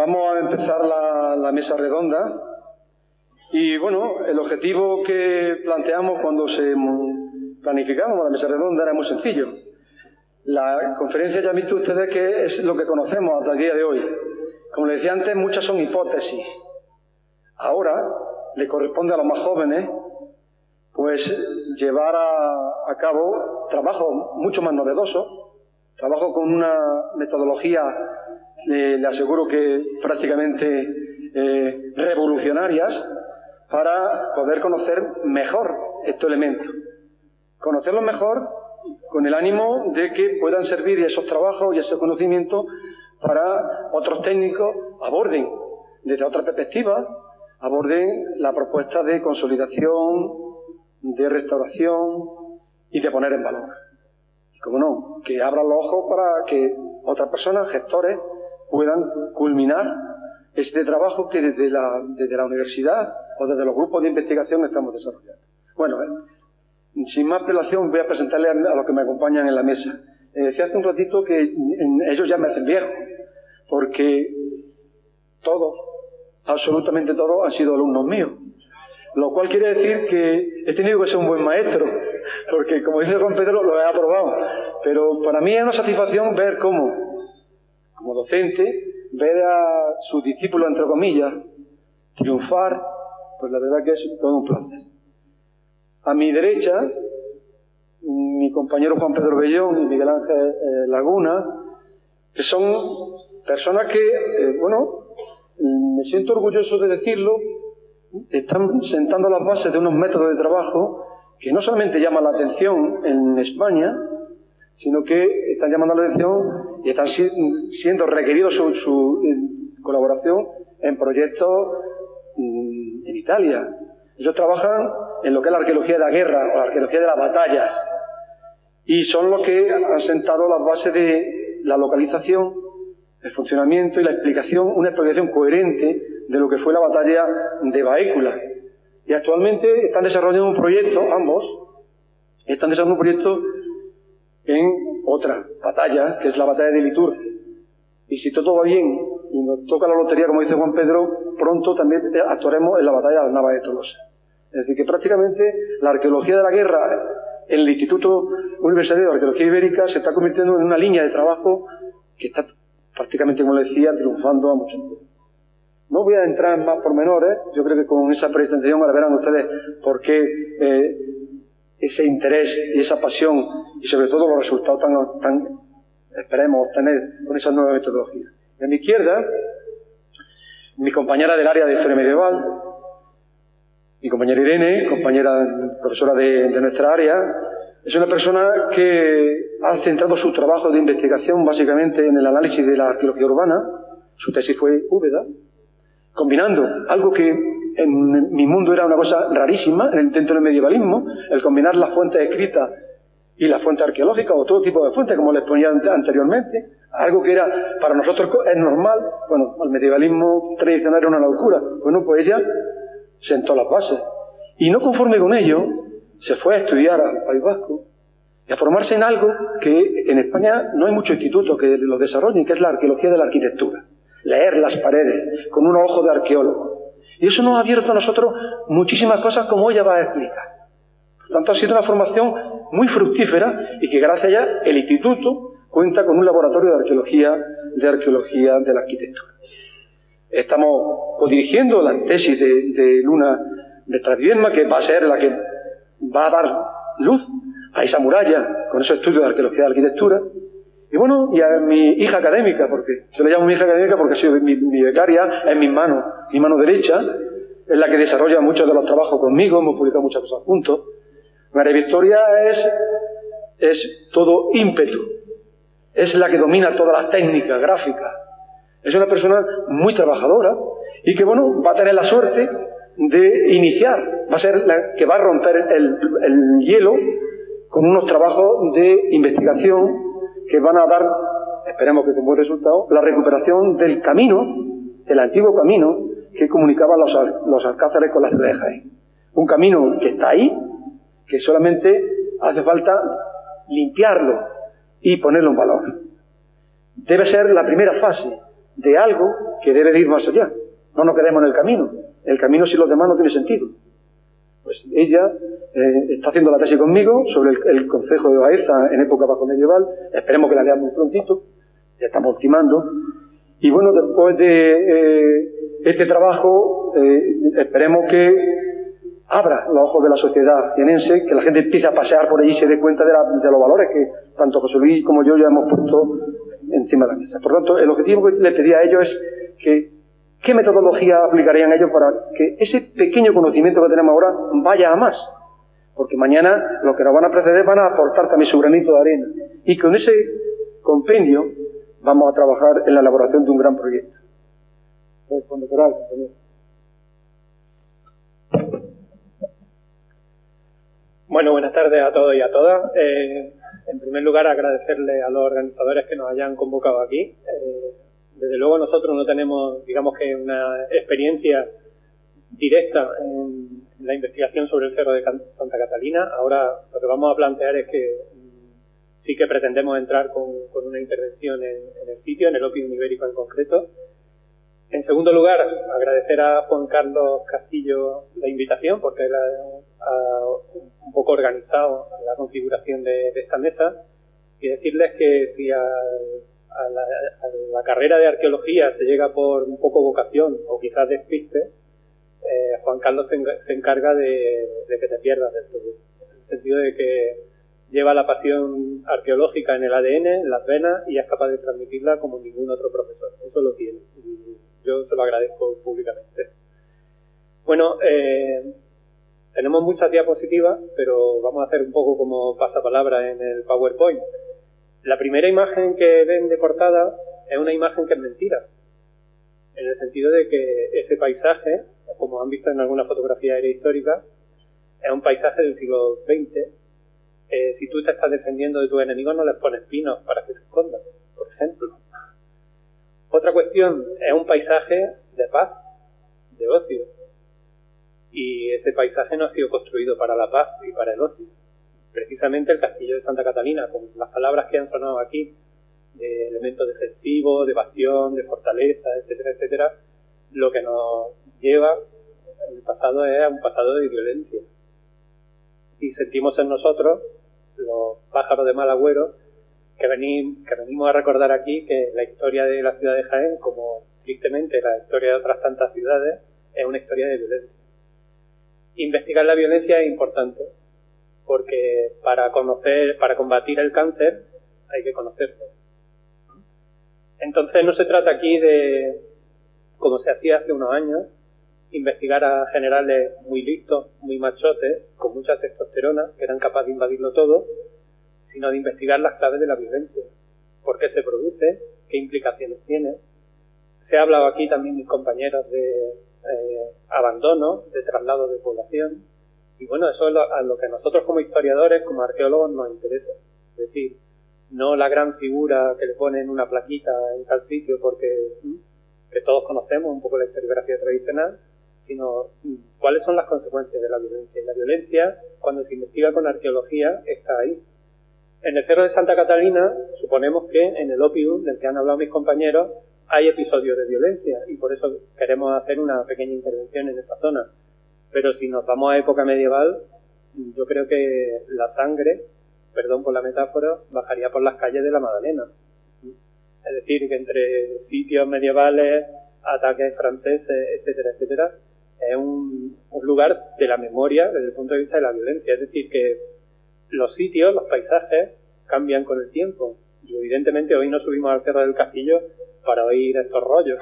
Vamos a empezar la mesa redonda y, bueno, el objetivo que planteamos cuando planificamos la mesa redonda era muy sencillo. La conferencia, ya han visto ustedes que es lo que conocemos hasta el día de hoy. Como les decía antes, muchas son hipótesis. Ahora le corresponde a los más jóvenes pues llevar a cabo trabajo mucho más novedoso, trabajo con una metodología, le aseguro que prácticamente revolucionarias, para poder conocer mejor estos elementos. Conocerlos mejor con el ánimo de que puedan servir esos trabajos y ese conocimiento para otros técnicos aborden desde otra perspectiva, aborden la propuesta de consolidación, de restauración y de poner en valor. Y como no, que abran los ojos para que otras personas, gestores, puedan culminar este trabajo que desde la universidad o desde los grupos de investigación estamos desarrollando. Bueno, sin más prelación voy a presentarle a los que me acompañan en la mesa. Decía hace un ratito que ellos ya me hacen viejo, porque todos, absolutamente todos, han sido alumnos míos. Lo cual quiere decir que he tenido que ser un buen maestro, porque, como dice Juan Pedro, lo he aprobado. Pero para mí es una satisfacción ver cómo, como docente, ver a sus discípulos, entre comillas, triunfar, pues la verdad que es todo un placer. A mi derecha, mi compañero Juan Pedro Bellón y Miguel Ángel Laguna, que son personas que, me siento orgulloso de decirlo, están sentando las bases de unos métodos de trabajo que no solamente llaman la atención en España, sino que están llamando la atención y están siendo requeridos su colaboración en proyectos en Italia. Ellos trabajan en lo que es la arqueología de la guerra o la arqueología de las batallas, y son los que han sentado las bases de la localización, el funcionamiento y la explicación, una explicación coherente de lo que fue la batalla de Baécula. Y actualmente están desarrollando un proyecto, ambos, están desarrollando un proyecto en otra batalla, que es la batalla de Liturgia. Y si todo va bien y nos toca la lotería, como dice Juan Pedro, pronto también actuaremos en la batalla de las Navas de Tolosa. Es decir, que prácticamente la arqueología de la guerra en el Instituto Universitario de Arqueología Ibérica se está convirtiendo en una línea de trabajo que está prácticamente, como les decía, triunfando a muchos niveles. No voy a entrar en más pormenores, yo creo que con esa presentación ahora verán ustedes por qué ese interés y esa pasión y sobre todo los resultados tan esperemos obtener con esas nuevas metodologías. A mi izquierda, mi compañera del área de historia medieval, mi compañera Irene, compañera profesora de nuestra área, es una persona que ha centrado su trabajo de investigación básicamente en el análisis de la arqueología urbana. Su tesis fue Úbeda, combinando algo que en mi mundo era una cosa rarísima dentro del medievalismo, el combinar las fuentes escritas y las fuentes arqueológicas o todo tipo de fuentes, como les ponía anteriormente, algo que era para nosotros es normal. Bueno, el medievalismo tradicional era una locura. Bueno, pues ella sentó las bases. Y no conforme con ello, se fue a estudiar al País Vasco y a formarse en algo que en España no hay muchos institutos que lo desarrollen, que es la arqueología de la arquitectura. Leer las paredes con un ojo de arqueólogo. Y eso nos ha abierto a nosotros muchísimas cosas, como ella va a explicar. Por tanto, ha sido una formación muy fructífera y que gracias a ella el instituto cuenta con un laboratorio de arqueología de la arquitectura. Estamos codirigiendo la tesis de Luna de Traviedma, que va a ser la que va a dar luz a esa muralla con esos estudios de arqueología de arquitectura. Y bueno, y a mi hija académica, porque yo le llamo mi hija académica porque ha sido mi becaria, es mi mano derecha, es la que desarrolla muchos de los trabajos conmigo, hemos publicado muchas cosas juntos. María Victoria es todo ímpetu, es la que domina todas las técnicas gráficas, es una persona muy trabajadora y que, bueno, va a tener la suerte de iniciar, va a ser la que va a romper el hielo con unos trabajos de investigación que van a dar, esperemos que con buen resultado, la recuperación del camino, del antiguo camino que comunicaba los alcázares con la ciudad de Jaén. Un camino que está ahí, que solamente hace falta limpiarlo y ponerlo en valor. Debe ser la primera fase de algo que debe de ir más allá. No nos quedemos en el camino. El camino sin los demás no tiene sentido. Pues ella está haciendo la tesis conmigo sobre el concejo de Baeza en época bajo medieval. Esperemos que la leamos muy prontito. Ya estamos ultimando. Y bueno, después de este trabajo, esperemos que abra los ojos de la sociedad jienense, que la gente empiece a pasear por allí y se dé cuenta de los valores que tanto José Luis como yo ya hemos puesto encima de la mesa. Por tanto, el objetivo que le pedí a ellos es que ¿qué metodología aplicarían ellos para que ese pequeño conocimiento que tenemos ahora vaya a más? Porque mañana los que nos van a preceder van a aportar también su granito de arena. Y con ese compendio vamos a trabajar en la elaboración de un gran proyecto. Pues cuando queráis, compañero. Bueno, buenas tardes a todos y a todas. En primer lugar, agradecerle a los organizadores que nos hayan convocado aquí. Desde luego nosotros no tenemos, digamos que una experiencia directa en la investigación sobre el Cerro de Santa Catalina. Ahora lo que vamos a plantear es que sí que pretendemos entrar con una intervención en el sitio, en el Oppidum ibérico en concreto. En segundo lugar, agradecer a Juan Carlos Castillo la invitación, porque él ha un poco organizado la configuración de esta mesa, y decirles que si a la carrera de arqueología se llega por un poco vocación o quizás despiste, Juan Carlos se encarga de que te pierdas del todo, en el sentido de que lleva la pasión arqueológica en el ADN, en las venas, y es capaz de transmitirla como ningún otro profesor. Eso lo tiene. Yo se lo agradezco públicamente. Bueno, tenemos muchas diapositivas, pero vamos a hacer un poco como pasapalabra en el PowerPoint. La primera imagen que ven de portada es una imagen que es mentira, en el sentido de que ese paisaje, como han visto en alguna fotografía aérea histórica, es un paisaje del siglo XX. Si tú te estás defendiendo de tus enemigos, no les pones pinos para que se escondan, por ejemplo. Otra cuestión, es un paisaje de paz, de ocio. Y ese paisaje no ha sido construido para la paz y para el ocio. Precisamente el castillo de Santa Catalina, con las palabras que han sonado aquí, de elementos defensivos, de bastión, de fortaleza, etcétera, etcétera, lo que nos lleva en el pasado es a un pasado de violencia. Y sentimos en nosotros, los pájaros de mal agüero, que venimos a recordar aquí que la historia de la ciudad de Jaén, como tristemente la historia de otras tantas ciudades, es una historia de violencia. Investigar la violencia es importante, porque para combatir el cáncer hay que conocerlo. Entonces no se trata aquí de, como se hacía hace unos años, investigar a generales muy listos, muy machotes, con mucha testosterona, que eran capaces de invadirlo todo, sino de investigar las claves de la violencia. ¿Por qué se produce? ¿Qué implicaciones tiene? Se ha hablado aquí también, mis compañeros, de abandono, de traslado de población. Y bueno, eso es a lo que a nosotros como historiadores, como arqueólogos, nos interesa. Es decir, no la gran figura que le ponen una plaquita en tal sitio porque que todos conocemos un poco la historiografía tradicional, sino cuáles son las consecuencias de la violencia. Y la violencia, cuando se investiga con arqueología, está ahí. En el Cerro de Santa Catalina, suponemos que en el Oppidum, del que han hablado mis compañeros, hay episodios de violencia y por eso queremos hacer una pequeña intervención en esa zona. Pero si nos vamos a época medieval, yo creo que la sangre, perdón por la metáfora, bajaría por las calles de la Magdalena. Es decir, que entre sitios medievales, ataques franceses, etcétera, etcétera, es un lugar de la memoria desde el punto de vista de la violencia. Es decir, que los sitios, los paisajes, cambian con el tiempo. Y evidentemente hoy no subimos al Cerro del Castillo para oír estos rollos.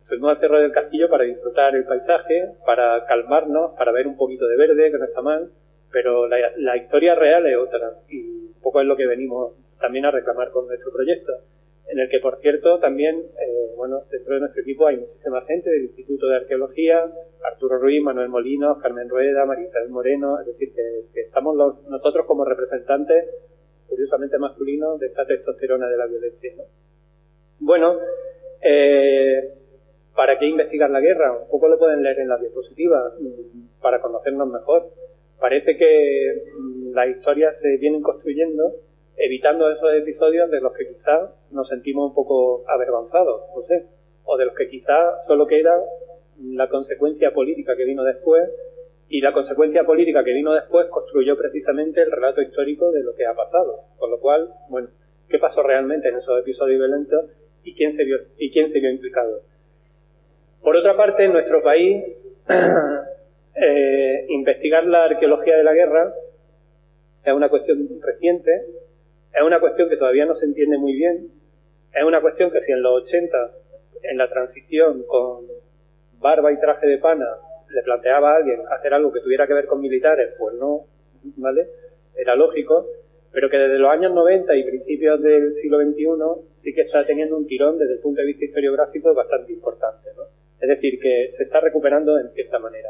Subimos al Cerro del Castillo para disfrutar el paisaje, para calmarnos, para ver un poquito de verde, que no está mal, pero la historia real es otra. Y un poco es lo que venimos también a reclamar con nuestro proyecto, en el que, por cierto, también, dentro de nuestro equipo hay muchísima gente del Instituto de Arqueología, Arturo Ruiz, Manuel Molinos, Carmen Rueda, María Isabel Moreno, es decir, que estamos nosotros como representantes, curiosamente masculinos, de esta testosterona de la violencia, ¿no? Bueno, ¿para qué investigar la guerra? Un poco lo pueden leer en la diapositiva, para conocernos mejor. Parece que las historias se vienen construyendo evitando esos episodios de los que quizás nos sentimos un poco avergonzados, no sé, o de los que quizás solo queda la consecuencia política que vino después, y la consecuencia política que vino después construyó precisamente el relato histórico de lo que ha pasado. Con lo cual, bueno, ¿qué pasó realmente en esos episodios violentos y quién se vio implicado? Por otra parte, en nuestro país, investigar la arqueología de la guerra es una cuestión reciente, es una cuestión que todavía no se entiende muy bien, es una cuestión que si en los 80, en la transición con barba y traje de pana, le planteaba a alguien hacer algo que tuviera que ver con militares, pues no, ¿vale? Era lógico, pero que desde los años 90 y principios del siglo XXI sí que está teniendo un tirón desde el punto de vista historiográfico bastante importante, ¿no? Es decir, que se está recuperando en cierta manera.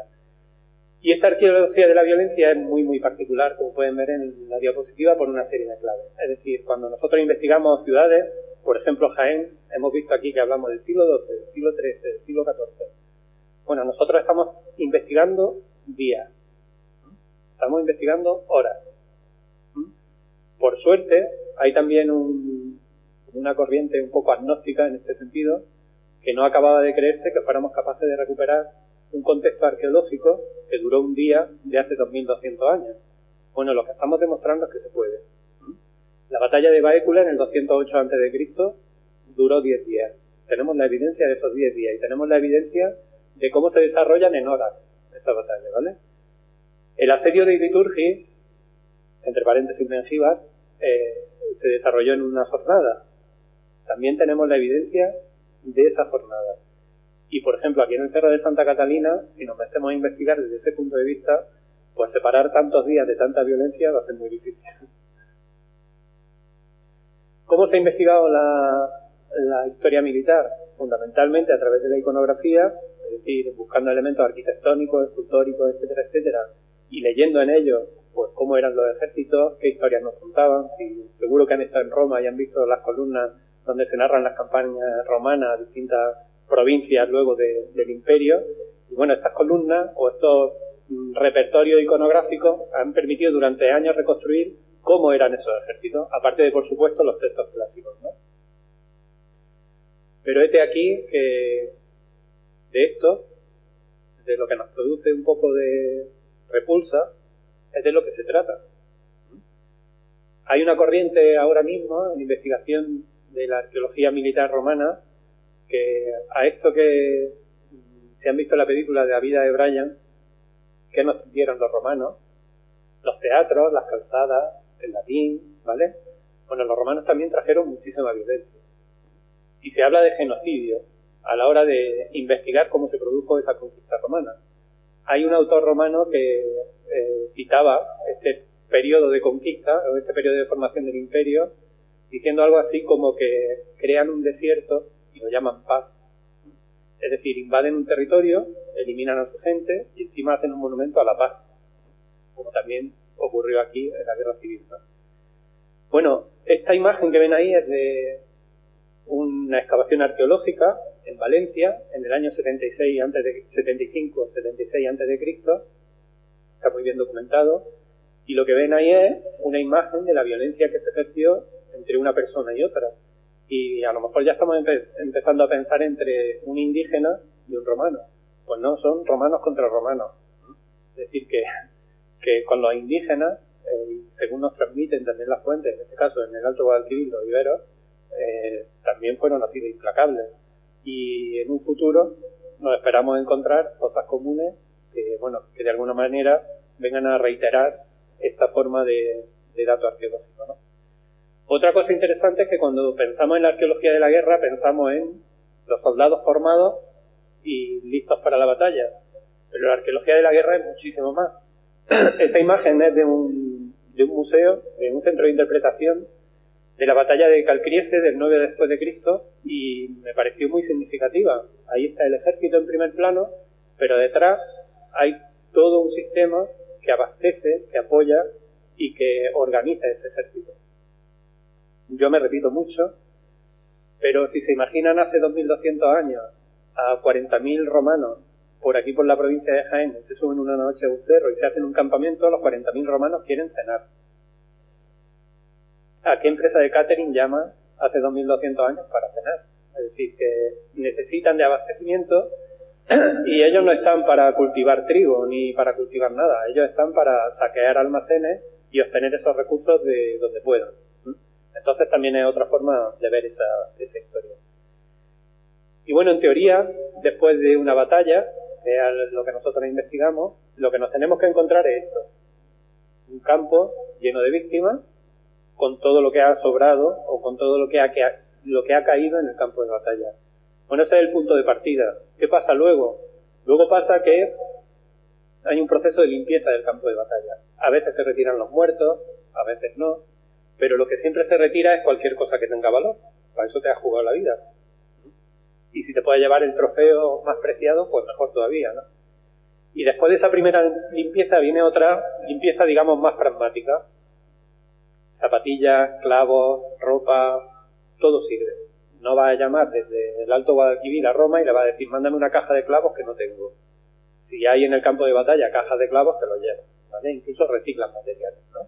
Y esta arqueología de la violencia es muy, muy particular, como pueden ver en la diapositiva, por una serie de claves. Es decir, cuando nosotros investigamos ciudades, por ejemplo Jaén, hemos visto aquí que hablamos del siglo XII, del siglo XIII, del siglo XIV. Bueno, nosotros estamos investigando días, estamos investigando horas. Por suerte, hay también una corriente un poco agnóstica en este sentido, que no acababa de creerse que fuéramos capaces de recuperar un contexto arqueológico que duró un día de hace 2200 años. Bueno, lo que estamos demostrando es que se puede. La batalla de Baécula en el 208 a.C. duró 10 días. Tenemos la evidencia de esos 10 días y tenemos la evidencia de cómo se desarrollan en horas esa batalla, ¿vale? El asedio de Iliturgi, entre paréntesis Mengíbar, se desarrolló en una jornada. También tenemos la evidencia de esa jornada. Y, por ejemplo, aquí en el Cerro de Santa Catalina, si nos metemos a investigar desde ese punto de vista, pues separar tantos días de tanta violencia va a ser muy difícil. ¿Cómo se ha investigado la historia militar? Fundamentalmente a través de la iconografía, es decir, buscando elementos arquitectónicos, escultóricos, etcétera, etcétera, y leyendo en ellos pues cómo eran los ejércitos, qué historias nos contaban. Y seguro que han estado en Roma y han visto las columnas donde se narran las campañas romanas, distintas provincias luego del imperio. Y bueno, estas columnas o estos repertorios iconográficos han permitido durante años reconstruir cómo eran esos ejércitos, aparte de, por supuesto, los textos clásicos, ¿no? Pero este aquí que de esto, de lo que nos produce un poco de repulsa, es de lo que se trata. Hay una corriente ahora mismo en investigación de la arqueología militar romana que a esto que se han visto en la película de la vida de Brian, que nos dieron los romanos, los teatros, las calzadas, el latín, ¿vale? Bueno, los romanos también trajeron muchísima violencia. Y se habla de genocidio a la hora de investigar cómo se produjo esa conquista romana. Hay un autor romano que citaba este periodo de conquista, o este periodo de formación del imperio, diciendo algo así como que crean un desierto y lo llaman paz. Es decir, invaden un territorio, eliminan a su gente y encima hacen un monumento a la paz, como también ocurrió aquí en la Guerra Civil, ¿no? Bueno, esta imagen que ven ahí es de una excavación arqueológica en Valencia en el año 76 a.C., está muy bien documentado, y lo que ven ahí es una imagen de la violencia que se ejerció entre una persona y otra. Y a lo mejor ya estamos empezando a pensar entre un indígena y un romano. Pues no, son romanos contra romanos. Es decir, que con los indígenas, según nos transmiten también las fuentes, en este caso en el Alto Guadalquivir, los iberos, también fueron así de implacables. Y en un futuro nos esperamos encontrar cosas comunes que de alguna manera vengan a reiterar esta forma de dato arqueológico, ¿no? Otra cosa interesante es que cuando pensamos en la arqueología de la guerra, pensamos en los soldados formados y listos para la batalla. Pero la arqueología de la guerra es muchísimo más. Esa imagen es de un museo, de un centro de interpretación de la batalla de Calcriese del 9 después de Cristo, y me pareció muy significativa. Ahí está el ejército en primer plano, pero detrás hay todo un sistema que abastece, que apoya y que organiza ese ejército. Yo me repito mucho, pero si se imaginan hace 2200 años a 40.000 romanos por aquí por la provincia de Jaén, se suben una noche a un cerro y se hacen un campamento, los 40.000 romanos quieren cenar. ¿a qué empresa de catering llama hace 2200 años para cenar? Es decir, que necesitan de abastecimiento y ellos no están para cultivar trigo ni para cultivar nada. Ellos están para saquear almacenes y obtener esos recursos de donde puedan. Entonces también es otra forma de ver esa historia. Y bueno, en teoría, después de una batalla, que es lo que nosotros investigamos, lo que nos tenemos que encontrar es esto: un campo lleno de víctimas, con todo lo que ha sobrado o con todo lo que ha caído en el campo de batalla. Bueno, ese es el punto de partida. ¿Qué pasa luego? Luego pasa que hay un proceso de limpieza del campo de batalla. A veces se retiran los muertos, a veces no, pero lo que siempre se retira es cualquier cosa que tenga valor. Para eso te has jugado la vida. Y si te puedes llevar el trofeo más preciado, pues mejor todavía, ¿no? Y después de esa primera limpieza viene otra limpieza, digamos, más pragmática. Zapatillas, clavos, ropa, todo sirve. No vas a llamar desde el Alto Guadalquivir a Roma y le vas a decir, mándame una caja de clavos que no tengo. Si hay en el campo de batalla cajas de clavos, te los llevas, ¿vale? Incluso reciclan materiales, ¿no?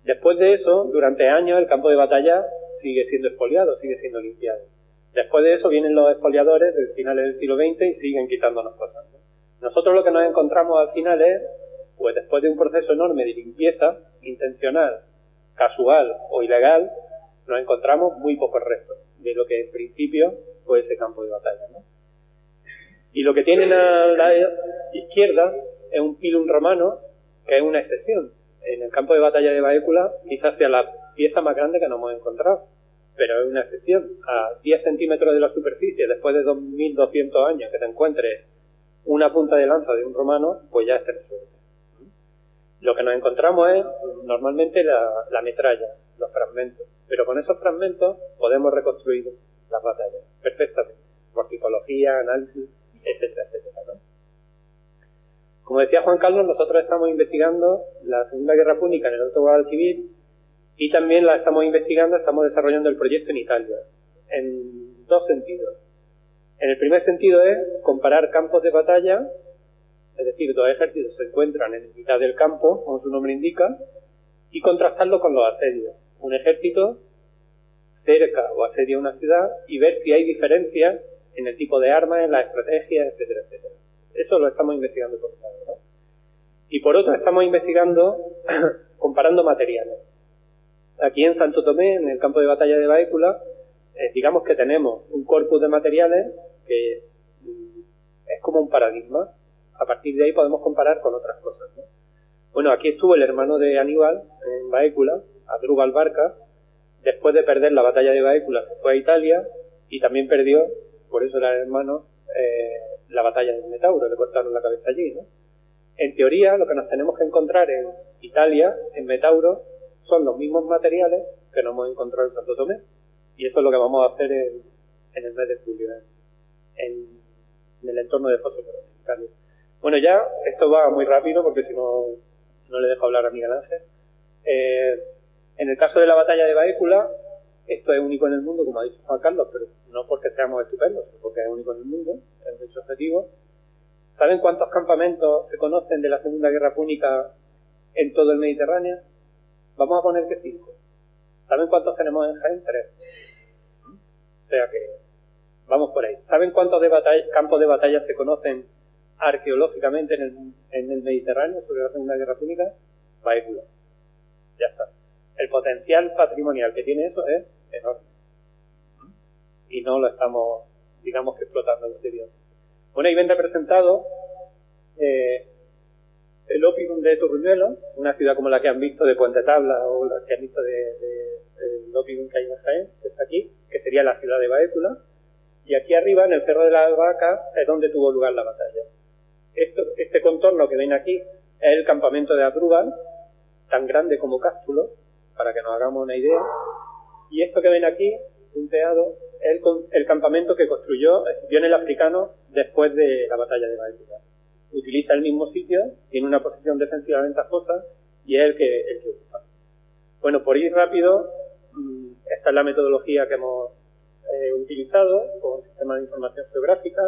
Después de eso, durante años, el campo de batalla sigue siendo expoliado, sigue siendo limpiado. Después de eso vienen los expoliadores del finales del siglo XX y siguen quitándonos cosas, ¿no? Nosotros lo que nos encontramos al final es, pues después de un proceso enorme de limpieza, intencional, casual o ilegal, nos encontramos muy pocos restos de lo que en principio fue ese campo de batalla, ¿no? Y lo que tienen a la izquierda es un pilum romano, que es una excepción. En el campo de batalla de Baécula quizás sea la pieza más grande que nos hemos encontrado, pero es una excepción. A 10 centímetros de la superficie, después de 2200 años, que te encuentres una punta de lanza de un romano, pues ya es tener suerte. Lo que nos encontramos es normalmente la metralla, los fragmentos, pero con esos fragmentos podemos reconstruir las batallas perfectamente, por tipología, análisis, etcétera, etcétera, ¿no? Como decía Juan Carlos, nosotros estamos investigando la Segunda Guerra Púnica en el Alto Guadalquivir y también la estamos desarrollando el proyecto en Italia, en dos sentidos. En el primer sentido es comparar campos de batalla, es decir, dos ejércitos se encuentran en mitad del campo, como su nombre indica, y contrastarlo con los asedios. Un ejército cerca o asedia una ciudad y ver si hay diferencias en el tipo de armas, en las estrategias, etcétera, etcétera. Eso lo estamos investigando por un lado, ¿no? Y por otro estamos investigando, comparando materiales. Aquí en Santo Tomé, en el campo de batalla de Baécula, digamos que tenemos un corpus de materiales que es como un paradigma. A partir de ahí podemos comparar con otras cosas, ¿no? Bueno, aquí estuvo el hermano de Aníbal en Baécula, Asdrúbal Barca. Después de perder la batalla de Baécula se fue a Italia y también perdió, por eso era el hermano, la batalla de Metauro, le cortaron la cabeza allí, ¿no? En teoría, lo que nos tenemos que encontrar en Italia, en Metauro, son los mismos materiales que nos hemos encontrado en Santo Tomé. Y eso es lo que vamos a hacer en el mes de julio, en el entorno de Fosso en Italia. Bueno, ya, esto va muy rápido porque si no, no le dejo hablar a Miguel Ángel. En el caso de la batalla de Baécula, esto es único en el mundo, como ha dicho Juan Carlos, pero no porque seamos estupendos, sino porque es único en el mundo, es un hecho objetivo. ¿Saben cuántos campamentos se conocen de la Segunda Guerra Púnica en todo el Mediterráneo? Vamos a poner que 5. ¿Saben cuántos tenemos en Jaén? 3. O sea que vamos por ahí. ¿Saben cuántos campos de batalla se conocen arqueológicamente en el Mediterráneo sobre la Segunda Guerra Púnica? Baécula. Ya está. El potencial patrimonial que tiene eso es enorme. Y no lo estamos, digamos, que explotando lo anterior. Bueno, ahí ven representado el Opimum de Turruñuelo, una ciudad como la que han visto de Puente Tabla o la que han visto el Opimum que hay en Jaén, que está aquí, que sería la ciudad de Baécula. Y aquí arriba, en el Cerro de la Albahaca, es donde tuvo lugar la batalla. Este contorno que ven aquí es el campamento de Asdrúbal, tan grande como Cástulo, para que nos hagamos una idea. Y esto que ven aquí, punteado, es el campamento que construyó el africano después de la batalla de Baécula. Utiliza el mismo sitio, tiene una posición defensiva ventajosa y es el que ocupa. Bueno, por ir rápido, esta es la metodología que hemos utilizado con sistemas de información geográfica,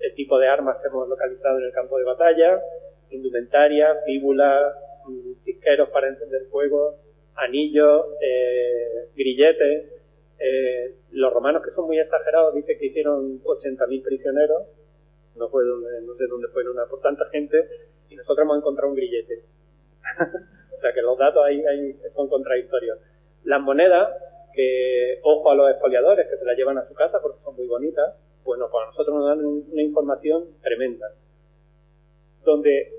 el tipo de armas que hemos localizado en el campo de batalla, indumentaria, fíbulas, chisqueros para encender fuego, anillos, grilletes. Los romanos, que son muy exagerados, dicen que hicieron 80.000 prisioneros, no sé dónde fueron por tanta gente, y nosotros hemos encontrado un grillete. O sea que los datos ahí son contradictorios. Las monedas, que ojo a los expoliadores que se las llevan a su casa porque son muy bonitas, bueno, pues a nosotros nos dan una información tremenda. Donde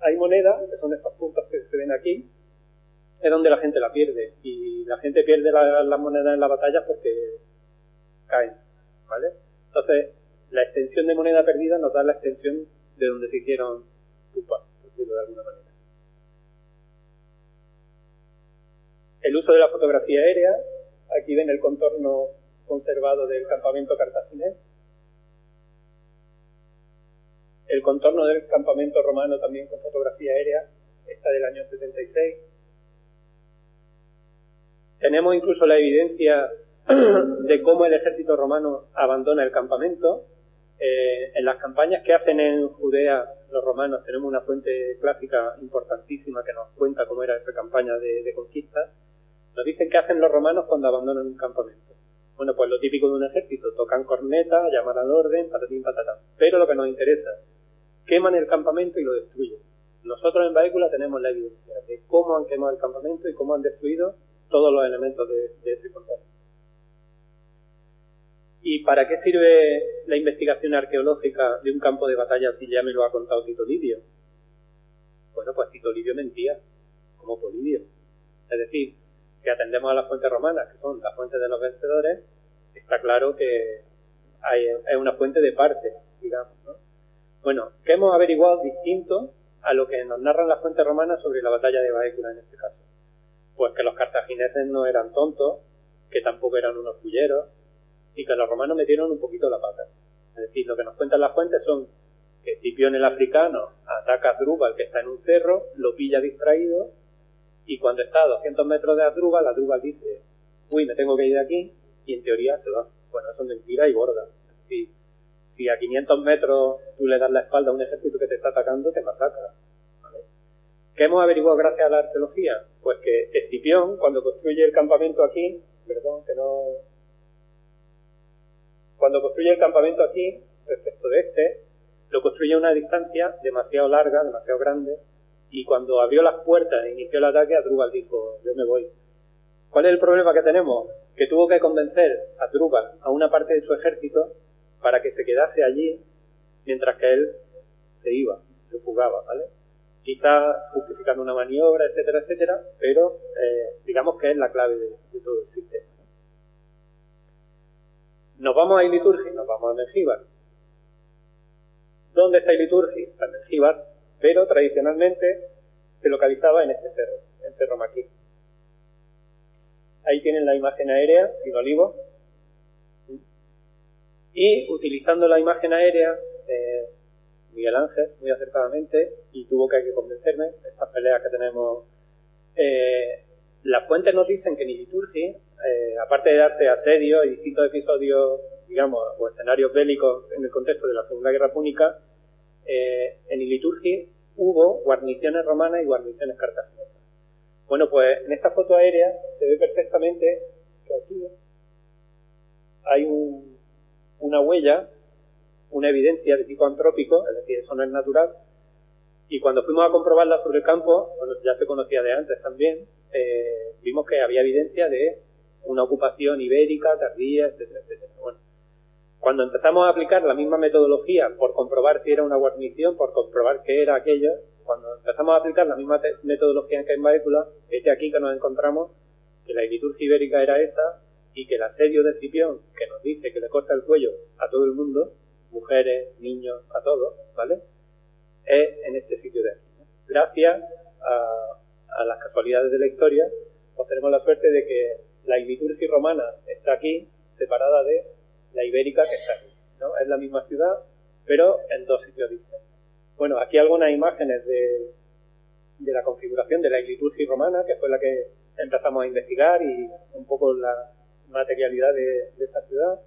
hay monedas, que son estos puntos que se ven aquí, es donde la gente la pierde. Y la gente pierde las monedas en la batalla porque caen, ¿vale? Entonces, la extensión de moneda perdida nos da la extensión de donde se hicieron tupas, por decirlo de alguna manera. El uso de la fotografía aérea, aquí ven el contorno conservado del campamento cartaginés. El contorno del campamento romano también con fotografía aérea, está del año 76. Tenemos incluso la evidencia de cómo el ejército romano abandona el campamento. En las campañas que hacen en Judea los romanos tenemos una fuente clásica importantísima que nos cuenta cómo era esa campaña de conquista. Nos dicen qué hacen los romanos cuando abandonan un campamento. Bueno, pues lo típico de un ejército, tocan corneta, llaman al orden, patatín, patatán. Pero lo que nos interesa, queman el campamento y lo destruyen. Nosotros en Baécula tenemos la evidencia de cómo han quemado el campamento y cómo han destruido todos los elementos de ese contexto. ¿Y para qué sirve la investigación arqueológica de un campo de batalla si ya me lo ha contado Tito Livio? Bueno, pues Tito Livio mentía, como Polidio. Es decir, si atendemos a las fuentes romanas, que son las fuentes de los vencedores, está claro que es una fuente de parte, digamos, ¿no? Bueno, ¿qué hemos averiguado distinto a lo que nos narran las fuentes romanas sobre la batalla de Baécula en este caso? Pues que los cartagineses no eran tontos, que tampoco eran unos fulleros, y que los romanos metieron un poquito la pata. Es decir, lo que nos cuentan las fuentes son que Escipión el africano ataca a Asdrúbal, que está en un cerro, lo pilla distraído, y cuando está a 200 metros de Asdrúbal dice, uy, me tengo que ir de aquí, y en teoría se va. Bueno, eso es mentira y gorda. Es decir, si a 500 metros tú le das la espalda a un ejército que te está atacando, te masacra. ¿Vale? ¿Qué hemos averiguado gracias a la arqueología? Pues que Escipión, cuando construye el campamento aquí, cuando construye el campamento aquí, respecto de este, lo construye a una distancia demasiado larga, demasiado grande, y cuando abrió las puertas e inició el ataque, Asdrúbal dijo, yo me voy. ¿Cuál es el problema que tenemos? Que tuvo que convencer a Asdrúbal a una parte de su ejército para que se quedase allí, mientras que él se fugaba, ¿vale? Quizá justificando una maniobra, etcétera, etcétera, pero digamos que es la clave de todo el sistema. Nos vamos a Iliturgi, nos vamos a Mengíbar. ¿Dónde está Iliturgi? Está en Mengíbar, pero tradicionalmente se localizaba en este cerro, en Cerro Maquis. Ahí tienen la imagen aérea, sin olivos. Y utilizando la imagen aérea, Miguel Ángel, muy acertadamente, y tuvo que convencerme, estas peleas que tenemos, las fuentes nos dicen que en Iliturgi, aparte de darse asedios y distintos episodios, digamos, o escenarios bélicos en el contexto de la Segunda Guerra Púnica, en Iliturgi hubo guarniciones romanas y guarniciones cartaginesas. Bueno, pues en esta foto aérea se ve perfectamente que aquí hay una huella, una evidencia de tipo antrópico, es decir, eso no es natural, y cuando fuimos a comprobarla sobre el campo, bueno, ya se conocía de antes también, vimos que había evidencia de una ocupación ibérica, tardía, etcétera, etcétera. Bueno, cuando empezamos a aplicar la misma metodología por comprobar si era una guarnición, por comprobar qué era aquello, cuando empezamos a aplicar la misma metodología que en Baécula, es aquí que nos encontramos que la Iliturgia ibérica era esa y que el asedio de Escipión, que nos dice que le corta el cuello a todo el mundo, mujeres, niños, a todos, ¿vale?, es en este sitio de aquí. Gracias a las casualidades de la historia, pues tenemos la suerte de que la Iliturgia romana está aquí, separada de la ibérica que está aquí, ¿no? Es la misma ciudad, pero en dos sitios diferentes. Bueno, aquí algunas imágenes de la configuración de la Iliturgia romana, que fue la que empezamos a investigar, y un poco la materialidad de esa ciudad.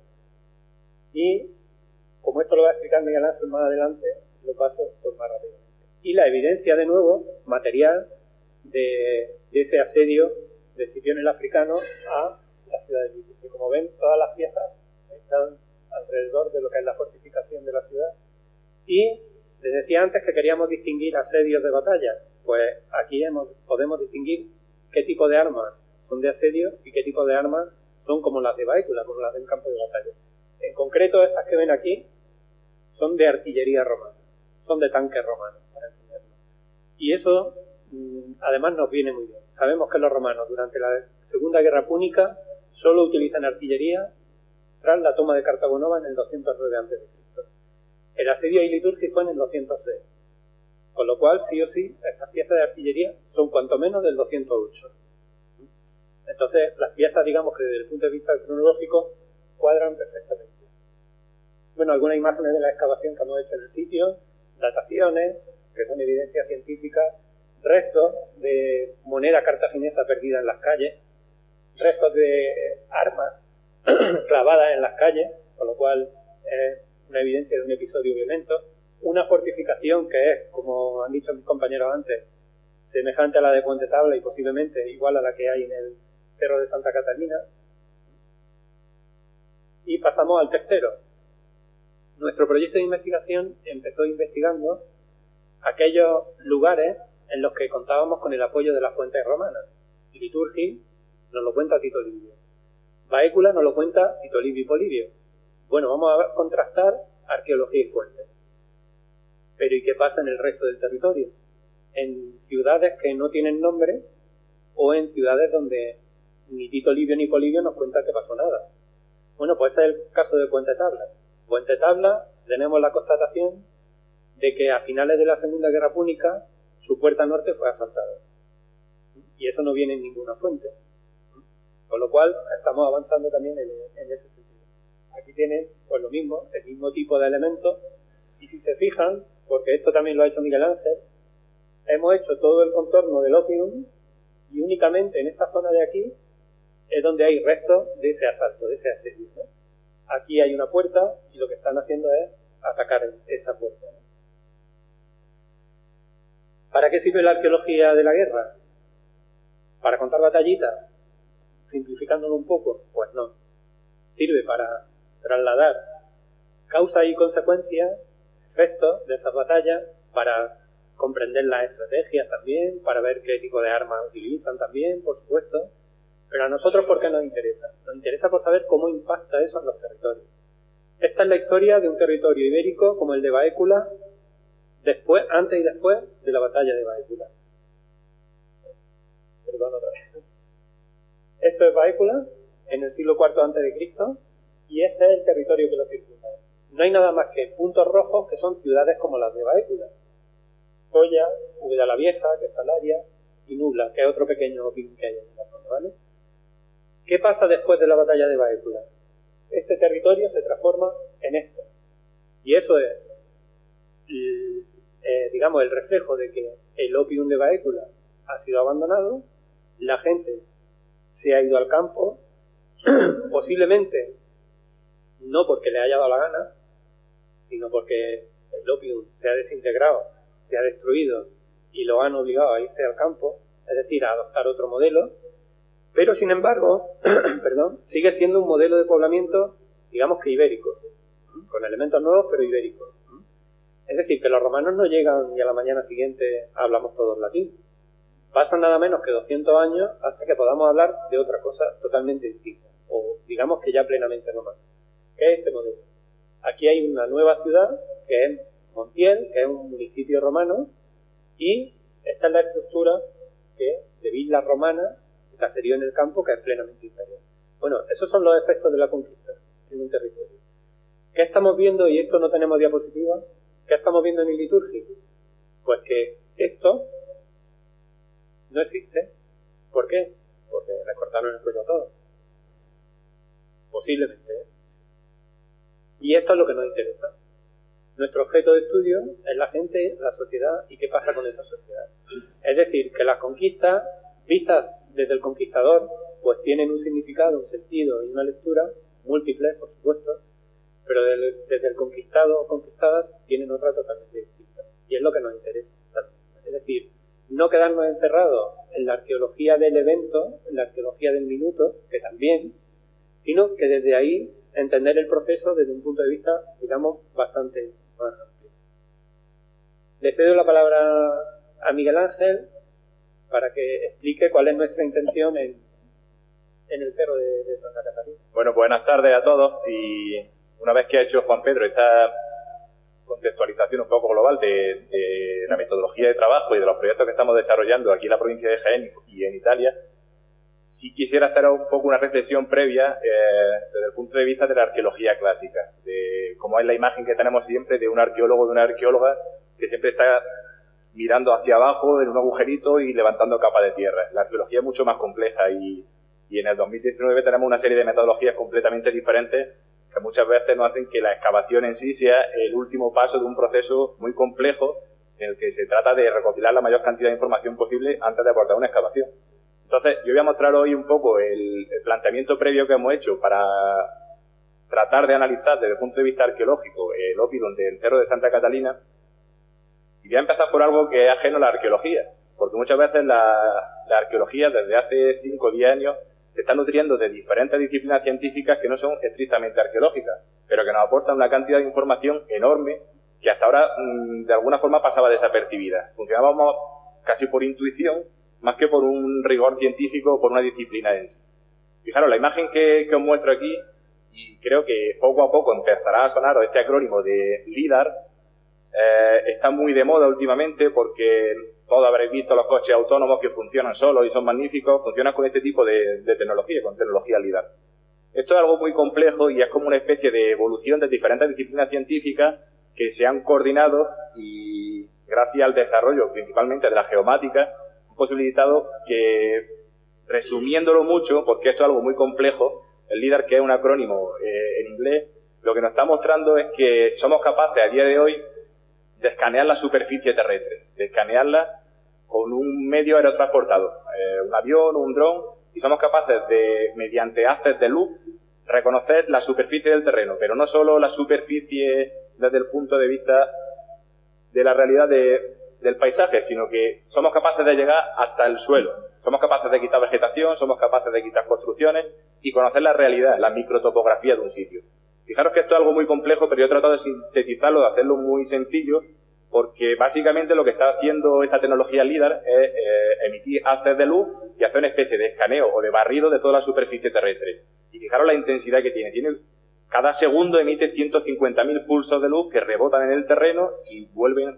Y como esto lo va a explicar Miguel Ángel más adelante, lo paso por más rápidamente. y la evidencia, de nuevo, material de ese asedio de Escipión el africano a la ciudad de Liturgia. Como ven, todas las piezas están alrededor de lo que es la fortificación de la ciudad. Y les decía antes que queríamos distinguir asedios de batalla. Pues aquí podemos distinguir qué tipo de armas son de asedio y qué tipo de armas son como las de Baécula, como las del campo de batalla. En concreto, estas que ven aquí son de artillería romana, son de tanques romanos, para entenderlo. Y eso, además, nos viene muy bien. Sabemos que los romanos, durante la Segunda Guerra Púnica, solo utilizan artillería tras la toma de Cartago Nova en el 209 a.C. El asedio a Iliturgi fue en el 206. Con lo cual, sí o sí, estas piezas de artillería son cuanto menos del 208. Entonces, las piezas, digamos que desde el punto de vista cronológico, cuadran perfectamente. Bueno, algunas imágenes de la excavación que hemos hecho en el sitio, dataciones, que son evidencias científicas, restos de moneda cartaginesa perdida en las calles, restos de armas clavadas en las calles, con lo cual es una evidencia de un episodio violento, una fortificación que es, como han dicho mis compañeros antes, semejante a la de Puente Tabla y posiblemente igual a la que hay en el Cerro de Santa Catalina. Y pasamos al tercero. Nuestro proyecto de investigación empezó investigando aquellos lugares en los que contábamos con el apoyo de las fuentes romanas. Liturgi nos lo cuenta Tito Livio. Baécula nos lo cuenta Tito Livio y Polibio. Bueno, vamos a contrastar arqueología y fuentes. Pero ¿y qué pasa en el resto del territorio? En ciudades que no tienen nombre o en ciudades donde ni Tito Livio ni Polibio nos cuentan que pasó nada. Bueno, pues ese es el caso de Puente Tabla. Puente Tabla, tenemos la constatación de que a finales de la Segunda Guerra Púnica su puerta norte fue asaltada. Y eso no viene en ninguna fuente. Con lo cual, estamos avanzando también en ese sentido. Aquí tienen, pues lo mismo, el mismo tipo de elementos. Y si se fijan, porque esto también lo ha hecho Miguel Ángel, hemos hecho todo el contorno del Opium y únicamente en esta zona de aquí es donde hay restos de ese asalto, de ese asedio, ¿no? Aquí hay una puerta y lo que están haciendo es atacar esa puerta, ¿no? ¿Para qué sirve la arqueología de la guerra? ¿Para contar batallitas? Simplificándolo un poco, pues no. Sirve para trasladar causas y consecuencias, efectos de esas batallas, para comprender las estrategias también, para ver qué tipo de armas utilizan también, por supuesto. Pero a nosotros, ¿por qué nos interesa? Nos interesa por saber cómo impacta eso en los territorios. Esta es la historia de un territorio ibérico como el de Baécula, después, antes y después de la batalla de Baécula. Perdón otra vez. Esto es Baécula, en el siglo IV a.C., y este es el territorio que lo circunda. No hay nada más que puntos rojos que son ciudades como las de Baécula. Coya, Úbeda la Vieja, que es Salaria, y Nubla, que es otro pequeño pin que hay en la zona, ¿vale? ¿Qué pasa después de la batalla de Baécula? Este territorio se transforma en esto. Y eso es, digamos, el reflejo de que el opium de Baécula ha sido abandonado, la gente se ha ido al campo, posiblemente no porque le haya dado la gana, sino porque el opium se ha desintegrado, se ha destruido y lo han obligado a irse al campo, es decir, a adoptar otro modelo. Pero, sin embargo, sigue siendo un modelo de poblamiento, digamos que ibérico, con elementos nuevos, pero ibéricos. Es decir, que los romanos no llegan y a la mañana siguiente hablamos todos latín. Pasan nada menos que 200 años hasta que podamos hablar de otra cosa totalmente distinta, o digamos que ya plenamente romana. ¿Qué es este modelo? Aquí hay una nueva ciudad, que es Montiel, que es un municipio romano, y esta es la estructura de villa romana, caserío en el campo, que es plenamente imperial. Bueno, esos son los efectos de la conquista en un territorio. ¿Qué estamos viendo? Y esto no tenemos diapositivas. ¿Qué estamos viendo en el Liturgi? Pues que esto no existe. ¿Por qué? Porque le cortaron el cuello a todos. Posiblemente. Y esto es lo que nos interesa. Nuestro objeto de estudio es la gente, la sociedad y qué pasa con esa sociedad. Es decir, que las conquistas, vistas desde el conquistador, pues tienen un significado, un sentido y una lectura, múltiples, por supuesto, pero desde el conquistado o conquistada tienen otra totalmente distinta. y es lo que nos interesa. Es decir, no quedarnos encerrados en la arqueología del evento, en la arqueología del minuto, que también, sino que desde ahí entender el proceso desde un punto de vista, digamos, bastante más amplio. Le cedo la palabra a Miguel Ángel para que explique cuál es nuestra intención en el Cerro de Santa Catalina. Bueno, buenas tardes a todos, y una vez que ha hecho Juan Pedro esta contextualización un poco global de la metodología de trabajo y de los proyectos que estamos desarrollando aquí en la provincia de Jaén y en Italia, sí quisiera hacer un poco una reflexión previa desde el punto de vista de la arqueología clásica, de cómo es la imagen que tenemos siempre de un arqueólogo o de una arqueóloga que siempre está mirando hacia abajo en un agujerito y levantando capas de tierra. La arqueología es mucho más compleja y en el 2019 tenemos una serie de metodologías completamente diferentes que muchas veces nos hacen que la excavación en sí sea el último paso de un proceso muy complejo en el que se trata de recopilar la mayor cantidad de información posible antes de abordar una excavación. Entonces, yo voy a mostrar hoy un poco el planteamiento previo que hemos hecho para tratar de analizar desde el punto de vista arqueológico el Oppidum del Cerro de Santa Catalina, y voy a empezar por algo que es ajeno a la arqueología, porque muchas veces la arqueología desde hace 5 o 10 años se está nutriendo de diferentes disciplinas científicas que no son estrictamente arqueológicas, pero que nos aportan una cantidad de información enorme que hasta ahora de alguna forma pasaba desapercibida. Funcionábamos casi por intuición, más que por un rigor científico o por una disciplina en sí. Fijaros, la imagen que os muestro aquí, y creo que poco a poco empezará a sonar este acrónimo de LIDAR, está muy de moda últimamente porque todos habréis visto los coches autónomos que funcionan solos y son magníficos, funcionan con este tipo de tecnología, con tecnología LIDAR. Esto es algo muy complejo y es como una especie de evolución de diferentes disciplinas científicas que se han coordinado y gracias al desarrollo principalmente de la geomática han posibilitado que, resumiéndolo mucho, porque esto es algo muy complejo, el LIDAR, que es un acrónimo en inglés, lo que nos está mostrando es que somos capaces a día de hoy de escanear la superficie terrestre, de escanearla con un medio aerotransportado, un avión o un dron, y somos capaces de, mediante haces de luz, reconocer la superficie del terreno, pero no solo la superficie desde el punto de vista de la realidad del paisaje, sino que somos capaces de llegar hasta el suelo, somos capaces de quitar vegetación, somos capaces de quitar construcciones y conocer la realidad, la microtopografía de un sitio. Fijaros que esto es algo muy complejo, pero yo he tratado de sintetizarlo, de hacerlo muy sencillo, porque básicamente lo que está haciendo esta tecnología LIDAR es emitir haces de luz y hacer una especie de escaneo o de barrido de toda la superficie terrestre. Y fijaros la intensidad que tiene. Cada segundo emite 150.000 pulsos de luz que rebotan en el terreno y vuelven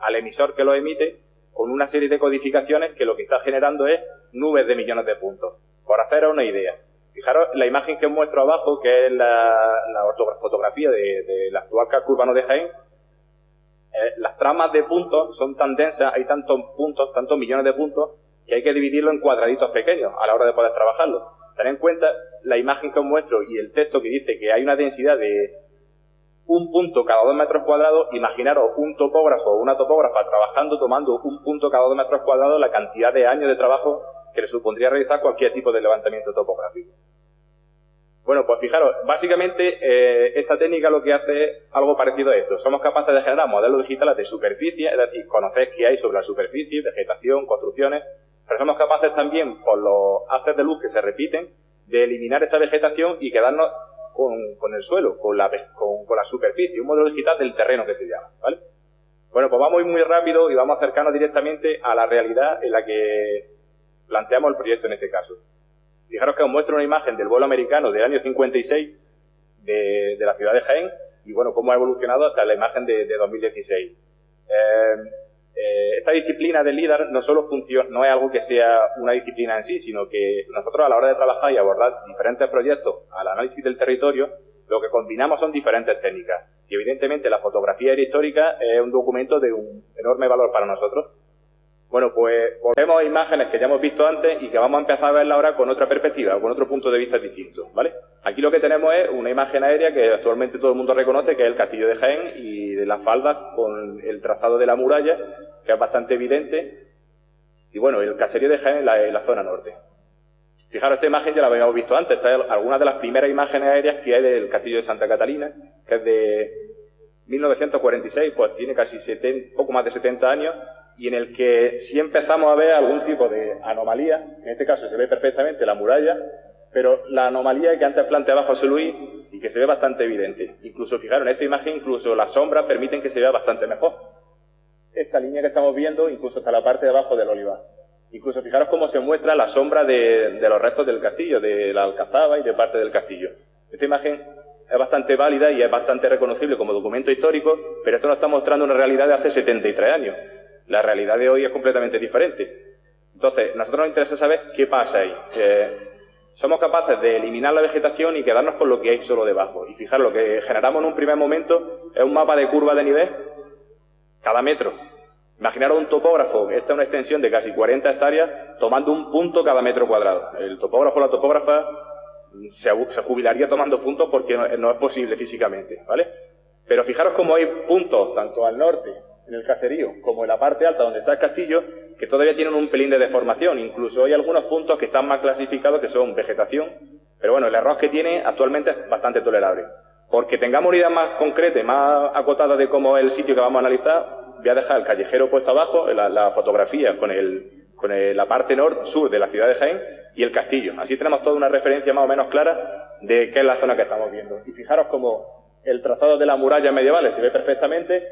al emisor que lo emite con una serie de codificaciones que lo que está generando es nubes de millones de puntos. Por haceros una idea. Fijaros la imagen que os muestro abajo, que es la fotografía del actual casco urbano de Jaén. Las tramas de puntos son tan densas, hay tantos puntos, tantos millones de puntos, que hay que dividirlo en cuadraditos pequeños a la hora de poder trabajarlo. Tened en cuenta la imagen que os muestro y el texto que dice que hay una densidad de un punto cada 2 metros cuadrados. Imaginaros un topógrafo o una topógrafa trabajando, tomando un punto cada 2 metros cuadrados, la cantidad de años de trabajo que le supondría realizar cualquier tipo de levantamiento topográfico. Bueno, pues fijaros, básicamente esta técnica lo que hace es algo parecido a esto. Somos capaces de generar modelos digitales de superficie, es decir, conocer qué hay sobre la superficie, vegetación, construcciones, pero somos capaces también, por los haces de luz que se repiten, de eliminar esa vegetación y quedarnos con el suelo, con la superficie, un modelo digital del terreno que se llama, ¿vale? Bueno, pues vamos a ir muy rápido y vamos a acercarnos directamente a la realidad en la que planteamos el proyecto en este caso. Fijaros que os muestro una imagen del vuelo americano del año 56 de la ciudad de Jaén y bueno, cómo ha evolucionado hasta la imagen de 2016. Esta disciplina del LIDAR no solo no es algo que sea una disciplina en sí, sino que nosotros a la hora de trabajar y abordar diferentes proyectos al análisis del territorio, lo que combinamos son diferentes técnicas. Y evidentemente la fotografía histórica es un documento de un enorme valor para nosotros. Bueno, pues volvemos a imágenes que ya hemos visto antes y que vamos a empezar a verla ahora con otra perspectiva, con otro punto de vista distinto, ¿vale? Aquí lo que tenemos es una imagen aérea que actualmente todo el mundo reconoce, que es el castillo de Jaén y de las faldas con el trazado de la muralla, que es bastante evidente, y bueno, el caserío de Jaén en la zona norte. Fijaros, esta imagen ya la habíamos visto antes, esta es alguna de las primeras imágenes aéreas que hay del castillo de Santa Catalina, que es 1946, pues tiene casi poco más de 70 años, y en el que sí empezamos a ver algún tipo de anomalía. En este caso se ve perfectamente la muralla, pero la anomalía que antes planteaba José Luis y que se ve bastante evidente. Incluso, fijaros, en esta imagen incluso las sombras permiten que se vea bastante mejor. Esta línea que estamos viendo, incluso hasta la parte de abajo del olivar. Incluso fijaros cómo se muestra la sombra de los restos del castillo, de la alcazaba y de parte del castillo. Esta imagen es bastante válida y es bastante reconocible como documento histórico, pero esto nos está mostrando una realidad de hace 73 años. La realidad de hoy es completamente diferente. Entonces, a nosotros nos interesa saber qué pasa ahí. Somos capaces de eliminar la vegetación y quedarnos con lo que hay solo debajo. Y fijaros, lo que generamos en un primer momento es un mapa de curva de nivel cada metro. Imaginaros un topógrafo, esta es una extensión de casi 40 hectáreas, tomando un punto cada metro cuadrado. El topógrafo o la topógrafa se jubilaría tomando puntos porque no es posible físicamente, ¿vale? Pero fijaros cómo hay puntos, tanto al norte, en el caserío, como en la parte alta donde está el castillo, que todavía tienen un pelín de deformación. Incluso hay algunos puntos que están más clasificados, que son vegetación, pero bueno, el error que tiene actualmente es bastante tolerable. Porque tengamos una idea más concreta y más acotada de cómo es el sitio que vamos a analizar, voy a dejar el callejero puesto abajo, la fotografía con la parte sur de la ciudad de Jaén y el castillo. Así tenemos toda una referencia más o menos clara de qué es la zona que estamos viendo. Y fijaros cómo el trazado de las murallas medievales se ve perfectamente,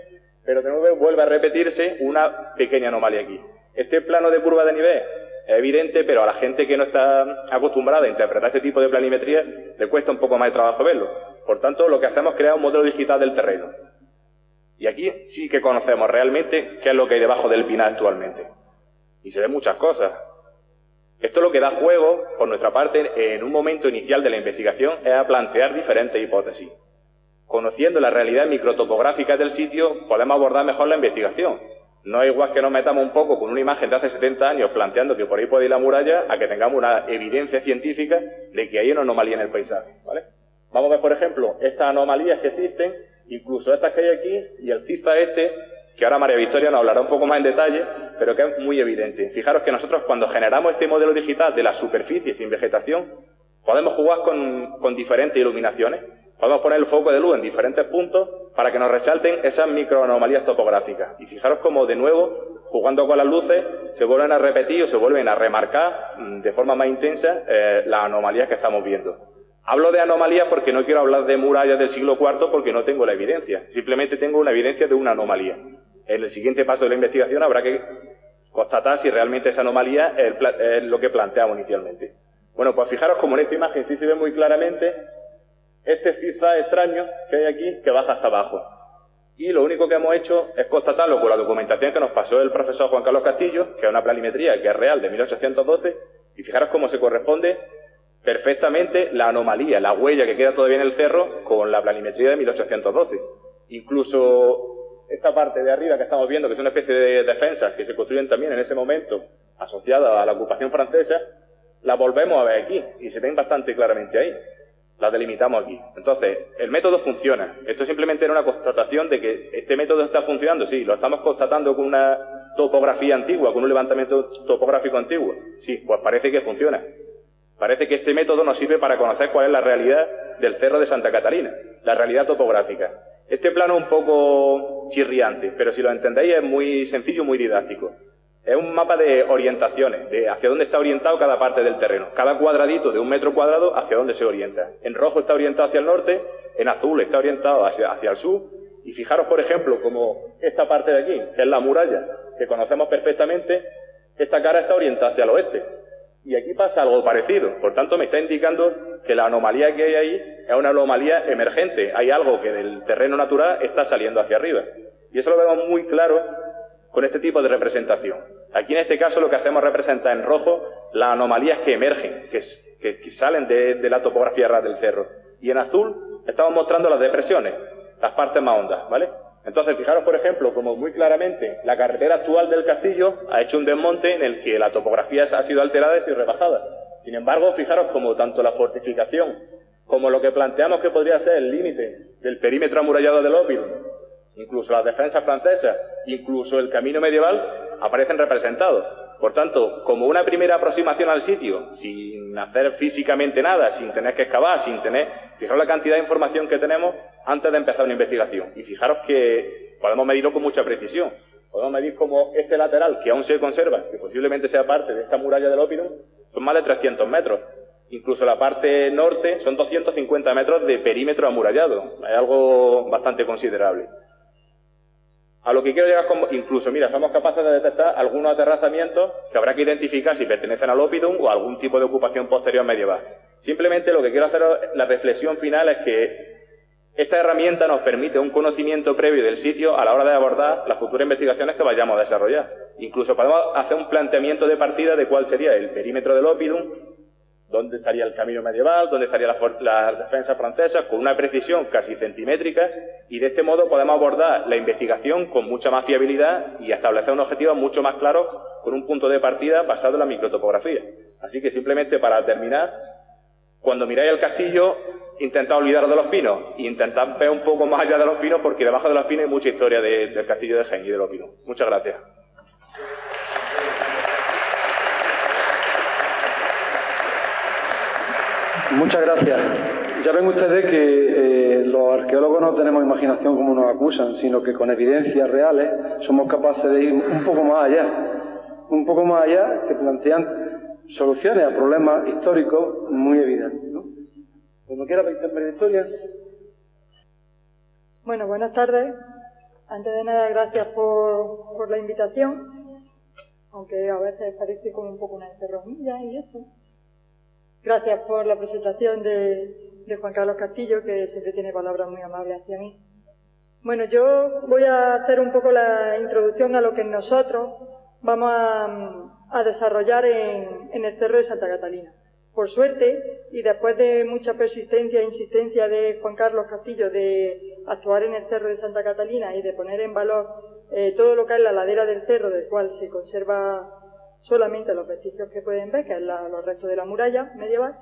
pero de nuevo vuelve a repetirse una pequeña anomalía aquí. Este plano de curva de nivel es evidente, pero a la gente que no está acostumbrada a interpretar este tipo de planimetría le cuesta un poco más de trabajo verlo. Por tanto, lo que hacemos es crear un modelo digital del terreno. Y aquí sí que conocemos realmente qué es lo que hay debajo del pinar actualmente. Y se ven muchas cosas. Esto lo que da juego, por nuestra parte, en un momento inicial de la investigación, es a plantear diferentes hipótesis. Conociendo la realidad microtopográfica del sitio, podemos abordar mejor la investigación. No es igual que nos metamos un poco con una imagen de hace 70 años planteando que por ahí puede ir la muralla, a que tengamos una evidencia científica de que hay una anomalía en el paisaje, ¿vale? Vamos a ver, por ejemplo, estas anomalías que existen, incluso estas que hay aquí, y el ciza que ahora María Victoria nos hablará un poco más en detalle, pero que es muy evidente. Fijaros que nosotros, cuando generamos este modelo digital de la superficie sin vegetación, podemos jugar con diferentes iluminaciones. Podemos poner el foco de luz en diferentes puntos para que nos resalten esas microanomalías topográficas. Y fijaros cómo, de nuevo, jugando con las luces, se vuelven a repetir o se vuelven a remarcar de forma más intensa las anomalías que estamos viendo. Hablo de anomalías porque no quiero hablar de murallas del siglo IV porque no tengo la evidencia. Simplemente tengo una evidencia de una anomalía. En el siguiente paso de la investigación habrá que constatar si realmente esa anomalía es lo que planteamos inicialmente. Bueno, pues fijaros como en esta imagen sí se ve muy claramente este zigzag extraño que hay aquí que baja hasta abajo. Y lo único que hemos hecho es constatarlo con la documentación que nos pasó el profesor Juan Carlos Castillo, que es una planimetría que es real de 1812, y fijaros cómo se corresponde perfectamente la anomalía, la huella que queda todavía en el cerro con la planimetría de 1812. Incluso esta parte de arriba que estamos viendo, que es una especie de defensas que se construyen también en ese momento asociadas a la ocupación francesa, la volvemos a ver aquí y se ven bastante claramente ahí. La delimitamos aquí. Entonces, el método funciona. Esto simplemente era una constatación de que este método está funcionando. Sí, lo estamos constatando con una topografía antigua, con un levantamiento topográfico antiguo. Sí, pues parece que funciona. Parece que este método nos sirve para conocer cuál es la realidad del Cerro de Santa Catalina, la realidad topográfica. Este plano es un poco chirriante, pero si lo entendéis es muy sencillo y muy didáctico. Es un mapa de orientaciones, de hacia dónde está orientado cada parte del terreno. Cada cuadradito de 1 metro cuadrado hacia dónde se orienta. En rojo está orientado hacia el norte, en azul está orientado hacia el sur. Y fijaros, por ejemplo, como esta parte de aquí, que es la muralla, que conocemos perfectamente, esta cara está orientada hacia el oeste. Y aquí pasa algo parecido. Por tanto, me está indicando que la anomalía que hay ahí es una anomalía emergente. Hay algo que del terreno natural está saliendo hacia arriba. Y eso lo vemos muy claro con este tipo de representación. Aquí en este caso lo que hacemos es representar en rojo las anomalías que emergen, que salen de la topografía ras del cerro. Y en azul estamos mostrando las depresiones, las partes más hondas, ¿vale? Entonces, fijaros, por ejemplo, como muy claramente la carretera actual del castillo ha hecho un desmonte en el que la topografía ha sido alterada y rebajada. Sin embargo, fijaros como tanto la fortificación como lo que planteamos que podría ser el límite del perímetro amurallado del Oppidum, incluso las defensas francesas, incluso el camino medieval, aparecen representados. Por tanto, como una primera aproximación al sitio, sin sin hacer físicamente nada, sin tener que excavar, sin tener... Fijaros la cantidad de información que tenemos antes de empezar una investigación. Y fijaros que podemos medirlo con mucha precisión. Podemos medir como este lateral, que aún se conserva, que posiblemente sea parte de esta muralla del Opidum, son más de 300 metros. Incluso la parte norte son 250 metros de perímetro amurallado. Es algo bastante considerable. A lo que quiero llegar, incluso, mira, somos capaces de detectar algunos aterrazamientos que habrá que identificar si pertenecen al Opidum o a algún tipo de ocupación posterior medieval. Simplemente lo que quiero hacer, la reflexión final, es que esta herramienta nos permite un conocimiento previo del sitio a la hora de abordar las futuras investigaciones que vayamos a desarrollar. Incluso podemos hacer un planteamiento de partida de cuál sería el perímetro del Opidum, dónde estaría el camino medieval, dónde estaría la defensa francesa, con una precisión casi centimétrica, y de este modo podemos abordar la investigación con mucha más fiabilidad y establecer un objetivo mucho más claro con un punto de partida basado en la microtopografía. Así que simplemente para terminar, cuando miráis el castillo, intentad olvidaros de los pinos e intentad ver un poco más allá de los pinos, porque debajo de los pinos hay mucha historia del castillo de Jaén y de los pinos. Muchas gracias. Muchas gracias. Ya ven ustedes que los arqueólogos no tenemos imaginación como nos acusan, sino que con evidencias reales somos capaces de ir un poco más allá, que plantean soluciones a problemas históricos muy evidentes, ¿no? Cuando quiera ver historia. Bueno, buenas tardes. Antes de nada, gracias por la invitación, aunque a veces parece como un poco una encerromilla y eso. Gracias por la presentación de Juan Carlos Castillo, que siempre tiene palabras muy amables hacia mí. Bueno, yo voy a hacer un poco la introducción a lo que nosotros vamos a desarrollar en el Cerro de Santa Catalina. Por suerte, y después de mucha persistencia e insistencia de Juan Carlos Castillo de actuar en el Cerro de Santa Catalina y de poner en valor todo lo que es la ladera del cerro, del cual se conserva solamente los vestigios que pueden ver, que es los restos de la muralla medieval,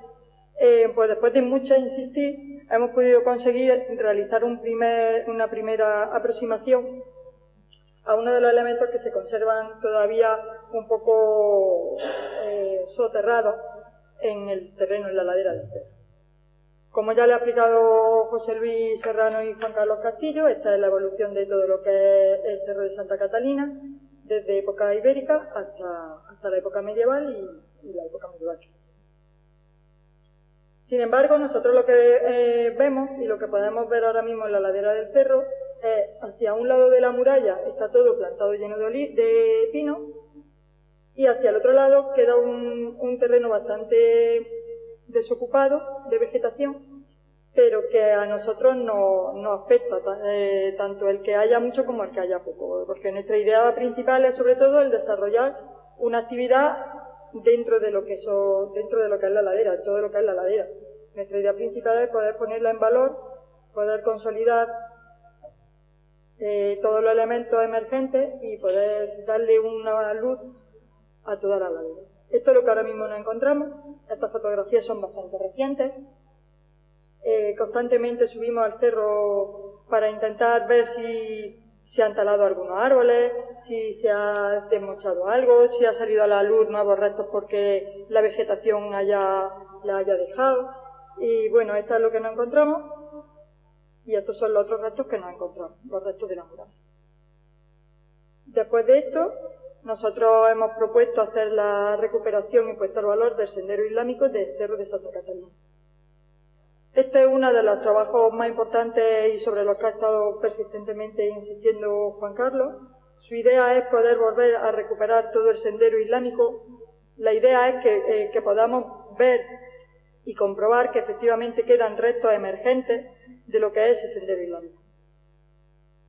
pues después de mucho insistir, hemos podido conseguir realizar una primera aproximación a uno de los elementos que se conservan todavía un poco soterrados en el terreno, en la ladera del cerro. Como ya le ha explicado José Luis Serrano y Juan Carlos Castillo, esta es la evolución de todo lo que es el Cerro de Santa Catalina, desde época ibérica hasta la época medieval y la época medieval. Sin embargo, nosotros lo que vemos y lo que podemos ver ahora mismo en la ladera del cerro es, hacia un lado de la muralla está todo plantado lleno de pino, y hacia el otro lado queda un terreno bastante desocupado de vegetación, pero que a nosotros no afecta tanto el que haya mucho como el que haya poco, porque nuestra idea principal es sobre todo el desarrollar una actividad dentro de lo que es la ladera, todo lo que es la ladera. Nuestra idea principal es poder ponerla en valor, poder consolidar todos los elementos emergentes y poder darle una luz a toda la ladera. Esto es lo que ahora mismo nos encontramos. Estas fotografías son bastante recientes. Constantemente subimos al cerro para intentar ver si se han talado algunos árboles, si se ha desmochado algo, si ha salido a la luz nuevos restos porque la vegetación la haya dejado. Y bueno, esto es lo que nos encontramos. Y estos son los otros restos que nos encontramos, los restos de la muralla. Después de esto, nosotros hemos propuesto hacer la recuperación y puesta al valor del sendero islámico del Cerro de Santa Catalina. Este es uno de los trabajos más importantes y sobre los que ha estado persistentemente insistiendo Juan Carlos. Su idea es poder volver a recuperar todo el sendero islámico. La idea es que podamos ver y comprobar que efectivamente quedan restos emergentes de lo que es ese sendero islámico.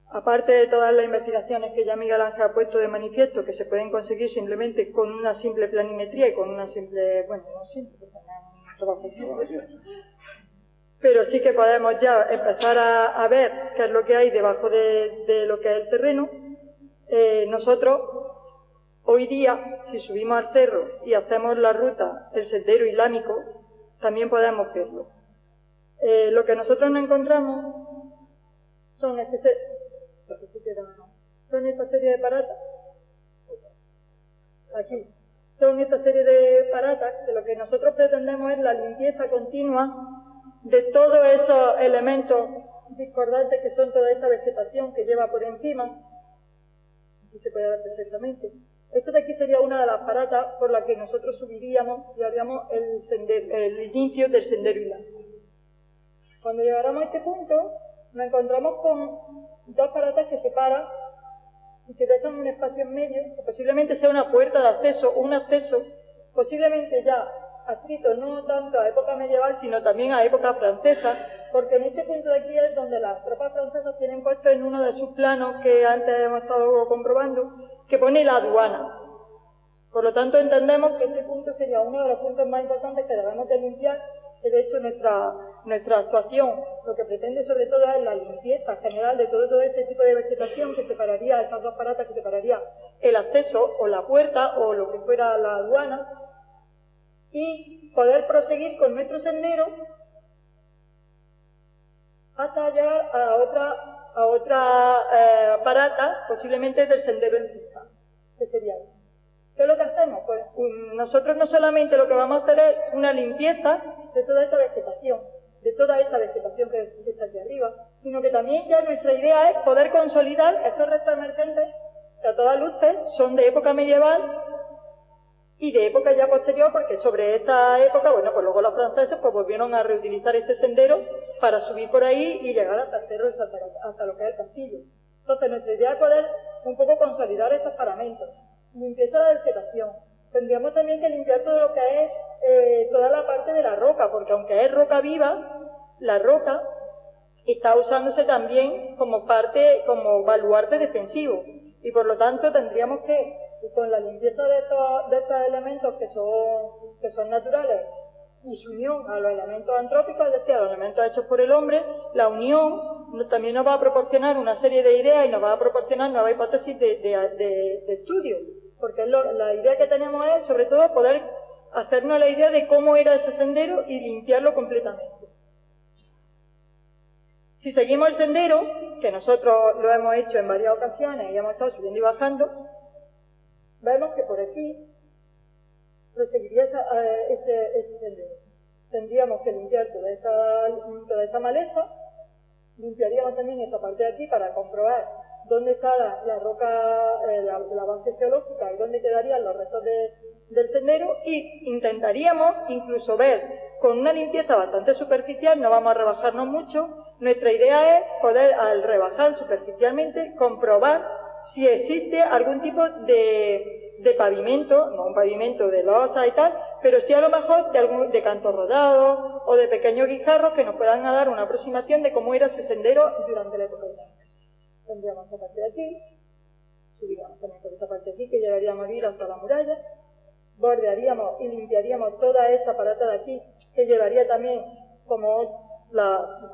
Aparte de todas las investigaciones que ya Miguel Ángel ha puesto de manifiesto, que se pueden conseguir simplemente con una simple planimetría y con una simple, bueno, no simple, porque es un trabajo así, pero sí que podemos ya empezar a ver qué es lo que hay debajo de lo que es el terreno. Nosotros, hoy día, si subimos al cerro y hacemos la ruta, el sendero islámico, también podemos verlo. Lo que nosotros nos encontramos son esta serie de paratas. Aquí. son esta serie de paratas, que lo que nosotros pretendemos es la limpieza continua de todos esos elementos discordantes que son toda esta vegetación que lleva por encima. Aquí se puede ver perfectamente. Esto de aquí sería una de las paratas por las que nosotros subiríamos y haríamos el inicio del sendero hilado. Cuando llegáramos a este punto, nos encontramos con dos paratas que separan y que dejan un espacio en medio, que posiblemente sea una puerta de acceso o un acceso, posiblemente ya adscrito no tanto a época medieval, sino también a época francesa, porque en este punto de aquí es donde las tropas francesas tienen puesto en uno de sus planos, que antes hemos estado comprobando, que pone la aduana. Por lo tanto, entendemos que este punto sería uno de los puntos más importantes que debemos de limpiar, que de hecho nuestra actuación lo que pretende sobre todo es la limpieza general de todo este tipo de vegetación que separaría, estas dos paratas que separaría el acceso o la puerta o lo que fuera la aduana, y poder proseguir con nuestro sendero hasta llegar a otra parata, posiblemente del sendero en pista, que sería esto. ¿Qué es lo que hacemos? Pues nosotros no solamente lo que vamos a hacer es una limpieza de toda esta vegetación, que está aquí arriba, sino que también ya nuestra idea es poder consolidar estos restos emergentes que a todas luces son de época medieval y de época ya posterior, porque sobre esta época, bueno, pues luego los franceses pues volvieron a reutilizar este sendero para subir por ahí y llegar hasta el cerro, hasta lo que es el castillo. Entonces nuestra idea es poder un poco consolidar estos paramentos. Limpieza la vegetación. Tendríamos también que limpiar todo lo que es toda la parte de la roca, porque aunque es roca viva, la roca está usándose también como baluarte defensivo, y por lo tanto tendríamos que, con la limpieza de estos elementos que son naturales y su unión a los elementos antrópicos, es decir, a los elementos hechos por el hombre, la unión también nos va a proporcionar una serie de ideas y nos va a proporcionar nuevas hipótesis de estudio, porque la idea que tenemos es, sobre todo, poder hacernos la idea de cómo era ese sendero y limpiarlo completamente. Si seguimos el sendero, que nosotros lo hemos hecho en varias ocasiones y hemos estado subiendo y bajando, vemos que por aquí proseguiría este sendero. Tendríamos que limpiar toda esta maleza, limpiaríamos también esta parte de aquí para comprobar dónde está la roca, la base geológica y dónde quedarían los restos del sendero, y intentaríamos incluso ver con una limpieza bastante superficial, no vamos a rebajarnos mucho. Nuestra idea es poder, al rebajar superficialmente, comprobar si existe algún tipo de pavimento, no un pavimento de losa y tal, pero sí a lo mejor de cantos rodados o de pequeños guijarros que nos puedan dar una aproximación de cómo era ese sendero durante la época blanca. Tendríamos esta parte de aquí, subiríamos también por esta parte de aquí, que llegaríamos a ir hasta la muralla, bordearíamos y limpiaríamos toda esta parata de aquí, que llevaría también como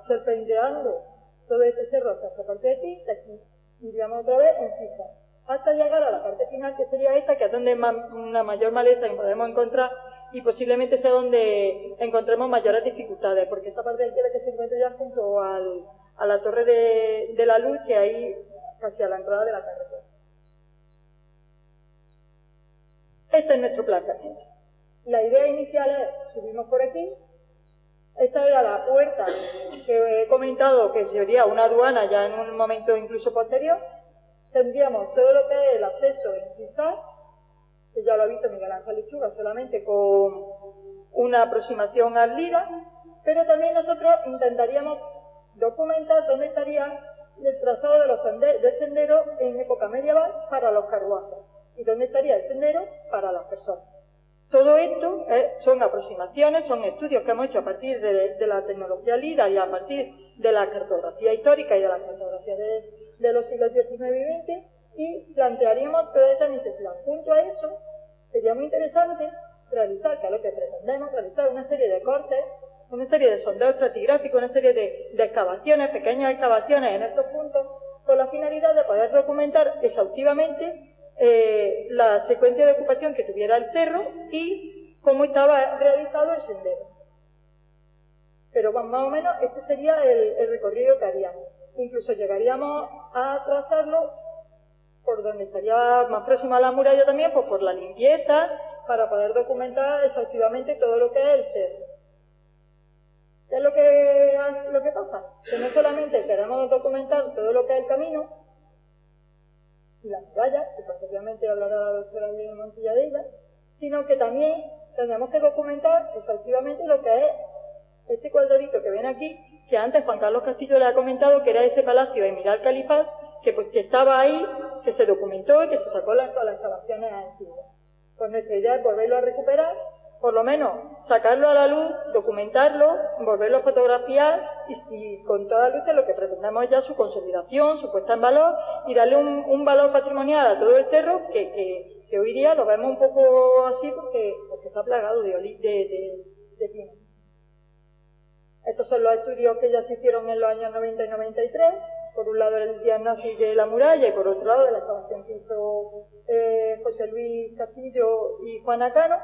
serpenteando todo este cerro hasta esta parte de aquí, iríamos otra vez en fija, hasta llegar a la parte final, que sería esta, que es donde una mayor maleza que podemos encontrar, y posiblemente sea donde encontremos mayores dificultades, porque esta parte de aquí es la que se encuentra ya junto a la torre de la luz, que hay casi a la entrada de la carretera. Este es nuestro planteamiento. La idea inicial es, subimos por aquí, esta era la puerta que he comentado, que sería una aduana ya en un momento incluso posterior. Tendríamos todo lo que es el acceso en cristal, que ya lo ha visto Miguel Ángel Lechuga, solamente con una aproximación al lira, pero también nosotros intentaríamos documentar dónde estaría el trazado del sendero en época medieval para los carruajes y dónde estaría el sendero para las personas. Todo esto son aproximaciones, son estudios que hemos hecho a partir de la tecnología LIDAR y a partir de la cartografía histórica y de la cartografía de los siglos XIX y XX, y plantearíamos toda esta necesidad. Junto a eso, sería muy interesante realizar, que es lo que pretendemos, realizar una serie de cortes, una serie de sondeos estratigráficos, una serie de excavaciones, pequeñas excavaciones en estos puntos, con la finalidad de poder documentar exhaustivamente la secuencia de ocupación que tuviera el cerro y cómo estaba realizado el sendero. Pero más o menos este sería el recorrido que haríamos. Incluso llegaríamos a trazarlo por donde estaría más próximo a la muralla también, pues por la limpieza para poder documentar exhaustivamente todo lo que es el cerro. ¿Qué es lo que pasa? Que no solamente queremos documentar todo lo que es el camino y las murallas, que posteriormente hablará la doctora Elena Montilla de ella, sino que también tenemos que documentar exhaustivamente lo que es este cuadradito que ven aquí, que antes Juan Carlos Castillo le ha comentado que era ese palacio de Emir al-Califat, que estaba ahí, que se documentó y que se sacó las excavaciones antiguas. Pues nuestra idea es volverlo a recuperar, por lo menos sacarlo a la luz, documentarlo, volverlo a fotografiar y con toda luz lo que pretendemos ya su consolidación, su puesta en valor y darle un valor patrimonial a todo el cerro que hoy día lo vemos un poco así porque está plagado de pinos. Estos son los estudios que ya se hicieron en los años 90 y 93. Por un lado el diagnóstico de la muralla y por otro lado de la excavación que hizo José Luis Castillo y Juan Acano,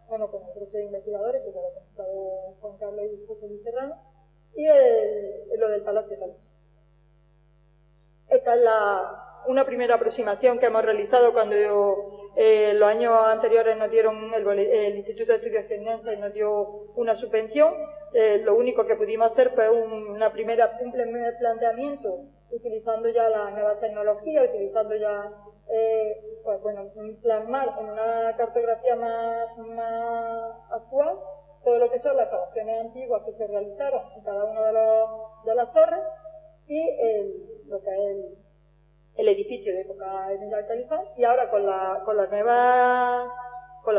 bueno, con otros investigadores, que ya lo ha comentado Juan Carlos y José Luis Serrano, y lo del Palacio de Palacio. Esta es una primera aproximación que hemos realizado cuando los años anteriores nos dieron el Instituto de Estudios Cienenses nos dio una subvención. Lo único que pudimos hacer fue un primer planteamiento utilizando ya la nueva tecnología, utilizando ya plasmar en una cartografía más actual todo lo que son las excavaciones antiguas que se realizaron en cada una de las torres y lo que es el edificio de época de Emir al-Califat. Y ahora con la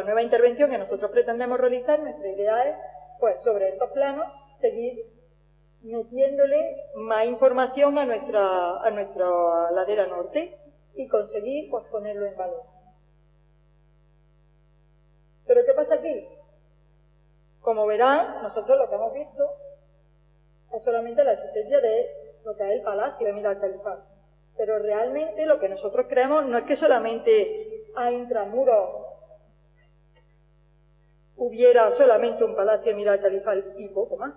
nueva intervención que nosotros pretendemos realizar, nuestra idea es, pues, sobre estos planos, seguir metiéndole más información a nuestra ladera norte y conseguir, pues, ponerlo en valor. ¿Pero qué pasa aquí? Como verán, nosotros lo que hemos visto es solamente la existencia de lo que es el palacio de Emir al-Califat. Pero realmente lo que nosotros creemos no es que solamente a intramuros hubiera solamente un palacio de Emir al-Califat y poco más,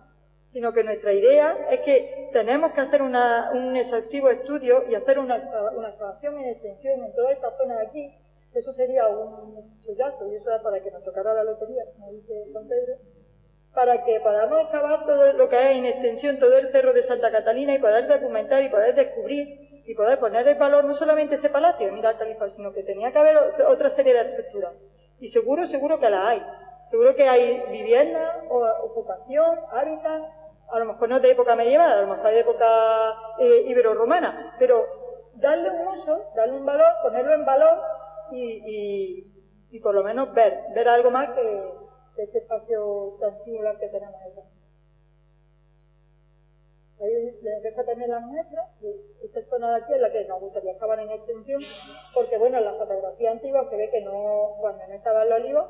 sino que nuestra idea es que tenemos que hacer un exhaustivo estudio y hacer una excavación en extensión en toda esta zona de aquí. Eso sería un chollazo, y eso es para que nos tocara la lotería, como dice Juan Pedro, para que podamos excavar todo lo que hay en extensión, todo el cerro de Santa Catalina y poder documentar y poder descubrir y poder poner en valor no solamente ese palacio de Emir al-Califat, sino que tenía que haber otra serie de estructuras. Y seguro que las hay. Seguro que hay vivienda, ocupación, hábitat, a lo mejor no de época medieval, a lo mejor de época ibero-romana, pero darle un uso, darle un valor, ponerlo en valor y por lo menos ver algo más que este espacio tan singular que tenemos ahí. Ahí les dejo también las muestras. Esta zona de aquí es la que nos gustaría excavar en extensión, porque bueno, en la fotografía antigua se ve que cuando no estaban los olivos,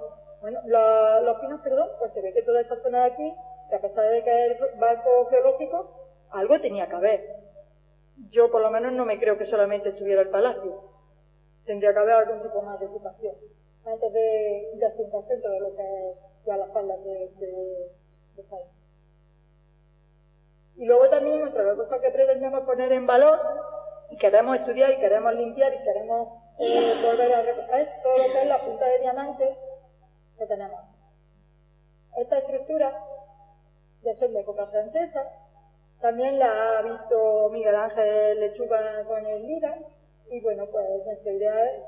los pinos, pues se ve que toda esta zona de aquí, que a pesar de que es banco geológico, algo tenía que haber. Yo por lo menos no me creo que solamente estuviera el palacio. Tendría que haber algún tipo más de ocupación antes de asentarse todo lo que es ya las faldas de Jaén. Y luego también otra cosa que pretendemos poner en valor y queremos estudiar y queremos limpiar y queremos volver a recoger todo lo que es la punta de diamante que tenemos. Esta estructura ya son de época francesa, también la ha visto Miguel Ángel Lechuga con el Lira, y bueno, pues nuestra idea es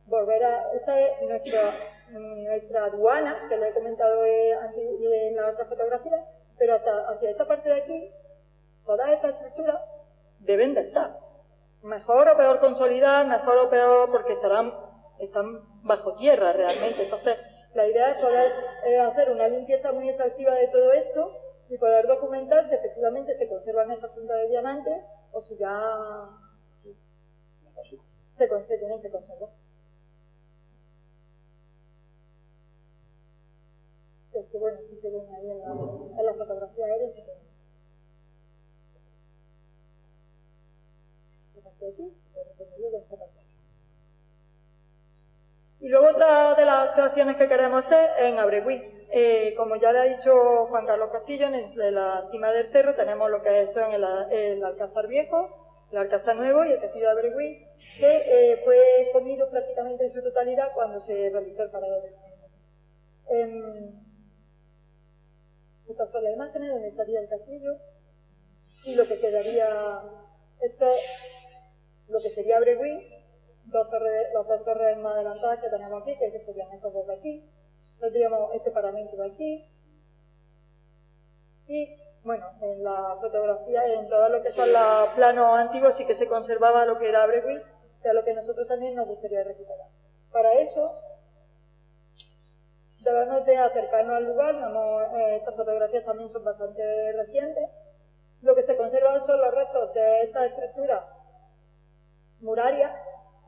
volver esta es nuestra aduana, que le he comentado en la otra fotografía, pero hacia esta parte de aquí, todas estas estructuras deben de estar. Mejor o peor consolidadas, mejor o peor, porque están bajo tierra realmente. Entonces, la idea es poder hacer una limpieza muy exhaustiva de todo esto y poder documentar si efectivamente se conservan esas puntas de diamantes o si ya se tienen que conservar. Es que bueno, sí se ven ahí en la fotografía aérea. Y luego otra de las actuaciones que queremos hacer es en Abregüí. Como ya le ha dicho Juan Carlos Castillo, en la cima del cerro tenemos lo que son el Alcázar Viejo, el Alcázar Nuevo y el Castillo de Abregüí, que fue comido prácticamente en su totalidad cuando se realizó el parado del mundo. Estas son las imágenes donde estaría el castillo y lo que quedaría, esto es lo que sería Bregui, las dos torres más adelantadas que tenemos aquí, que serían estos dos de aquí, tendríamos este paramento de aquí, y bueno, en la fotografía, en todo lo que son los planos antiguos sí que se conservaba lo que era Bregui, que es lo que nosotros también nos gustaría recuperar. Para eso debemos de acercarnos al lugar, estas fotografías también son bastante recientes. Lo que se conservan son los restos de esta estructura muraria.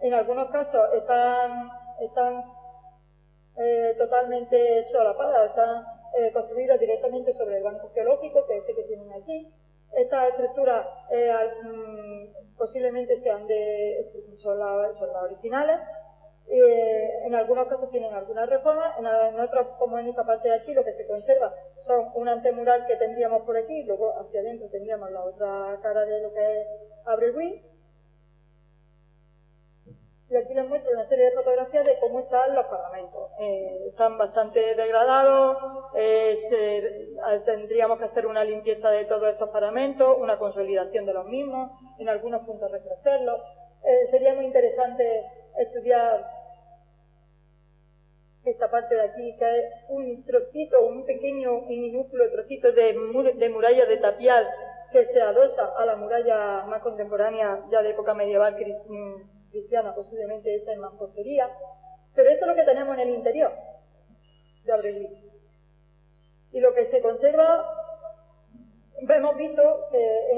En algunos casos están totalmente solapadas, están construidas directamente sobre el banco geológico, que es este que tienen aquí. Estas estructuras posiblemente son las originales. En algunos casos tienen algunas reformas, en otros, como en esta parte de aquí, lo que se conserva son un antemural que tendríamos por aquí, luego hacia adentro tendríamos la otra cara de lo que es Abreuil. Y aquí les muestro una serie de fotografías de cómo están los paramentos. Están bastante degradados, tendríamos que hacer una limpieza de todos estos paramentos, una consolidación de los mismos, en algunos puntos refrescarlos. Sería muy interesante estudiar esta parte de aquí, que es un trocito, un pequeño y minúsculo trocito de muralla de tapial que se adosa a la muralla más contemporánea, ya de época medieval cristiana, posiblemente esta en mampostería, pero esto es lo que tenemos en el interior de Abreuil. Y lo que se conserva, hemos visto que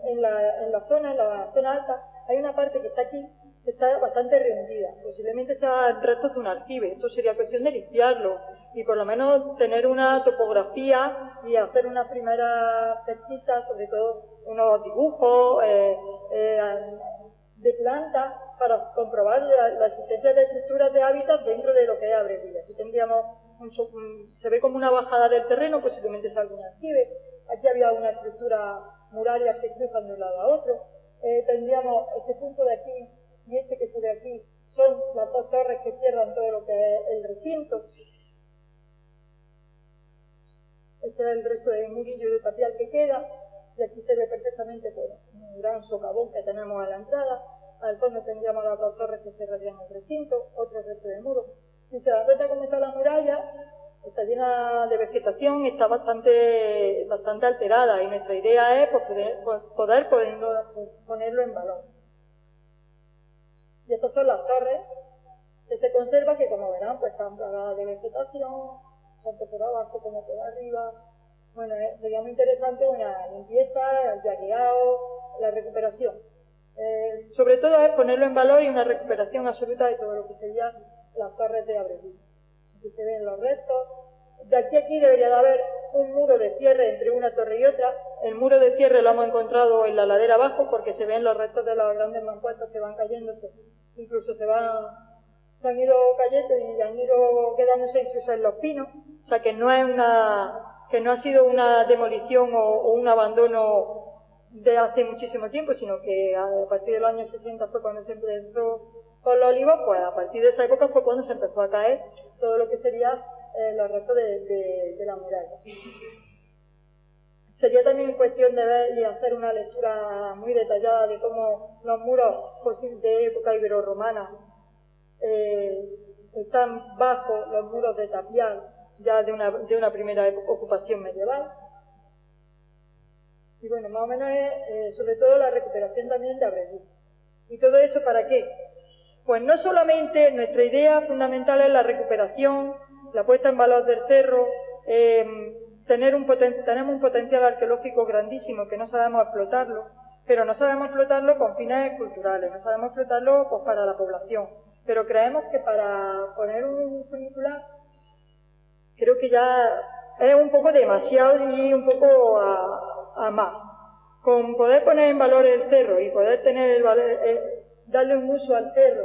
en la zona alta, hay una parte que está aquí, que está bastante rehundida. Posiblemente sea restos de un aljibe. Esto sería cuestión de limpiarlo y por lo menos tener una topografía y hacer una primera pesquisa, sobre todo unos dibujos de plantas, para comprobar la existencia de estructuras de hábitat dentro de lo que es Abreuil. Aquí tendríamos se ve como una bajada del terreno, posiblemente sea algún aljibe. Aquí había una estructura muraria que cruzan de un lado a otro. Tendríamos este punto de aquí y este que se ve aquí, son las dos torres que cierran todo lo que es el recinto. Este es el resto de murillo de tapial que queda, y aquí se ve perfectamente un gran socavón que tenemos a la entrada. Al fondo tendríamos las dos torres que cerrarían el recinto, otro resto de muro. Si se dan cuenta cómo está la muralla, está llena de vegetación, está bastante alterada, y nuestra idea es poder ponerlo en valor. Y estas son las torres que se conservan, que como verán, pues están plagadas de vegetación, tanto por abajo como por arriba. Bueno, sería muy interesante una limpieza, el llagueado, la recuperación. Sobre todo es ponerlo en valor y una recuperación absoluta de todo lo que serían las torres de Abreuil. Aquí se ven los restos. De aquí a aquí debería de haber un muro de cierre entre una torre y otra. El muro de cierre lo hemos encontrado en la ladera abajo, porque se ven los restos de los grandes mampuestos que van cayéndose. Incluso se han ido cayendo y han ido quedándose incluso en los pinos. O sea que no ha sido una demolición o un abandono de hace muchísimo tiempo, sino que a partir del año 60 fue cuando se empezó con los olivos. Pues a partir de esa época fue cuando se empezó a caer todo lo que sería los restos de la muralla. Sería también cuestión de ver y hacer una lectura muy detallada de cómo los muros de época ibero-romana están bajo los muros de tapial ya de una primera ocupación medieval. Y bueno, más o menos es sobre todo la recuperación también de Abreuil. ¿Y todo eso para qué? Pues no solamente nuestra idea fundamental es la recuperación, la puesta en valor del cerro. Tenemos un potencial arqueológico grandísimo que no sabemos explotarlo, pero no sabemos explotarlo con fines culturales, no sabemos explotarlo pues, para la población. Pero creemos que para poner un funicular, creo que ya es un poco demasiado y un poco a más. Con poder poner en valor el cerro y poder tener darle un uso al cerro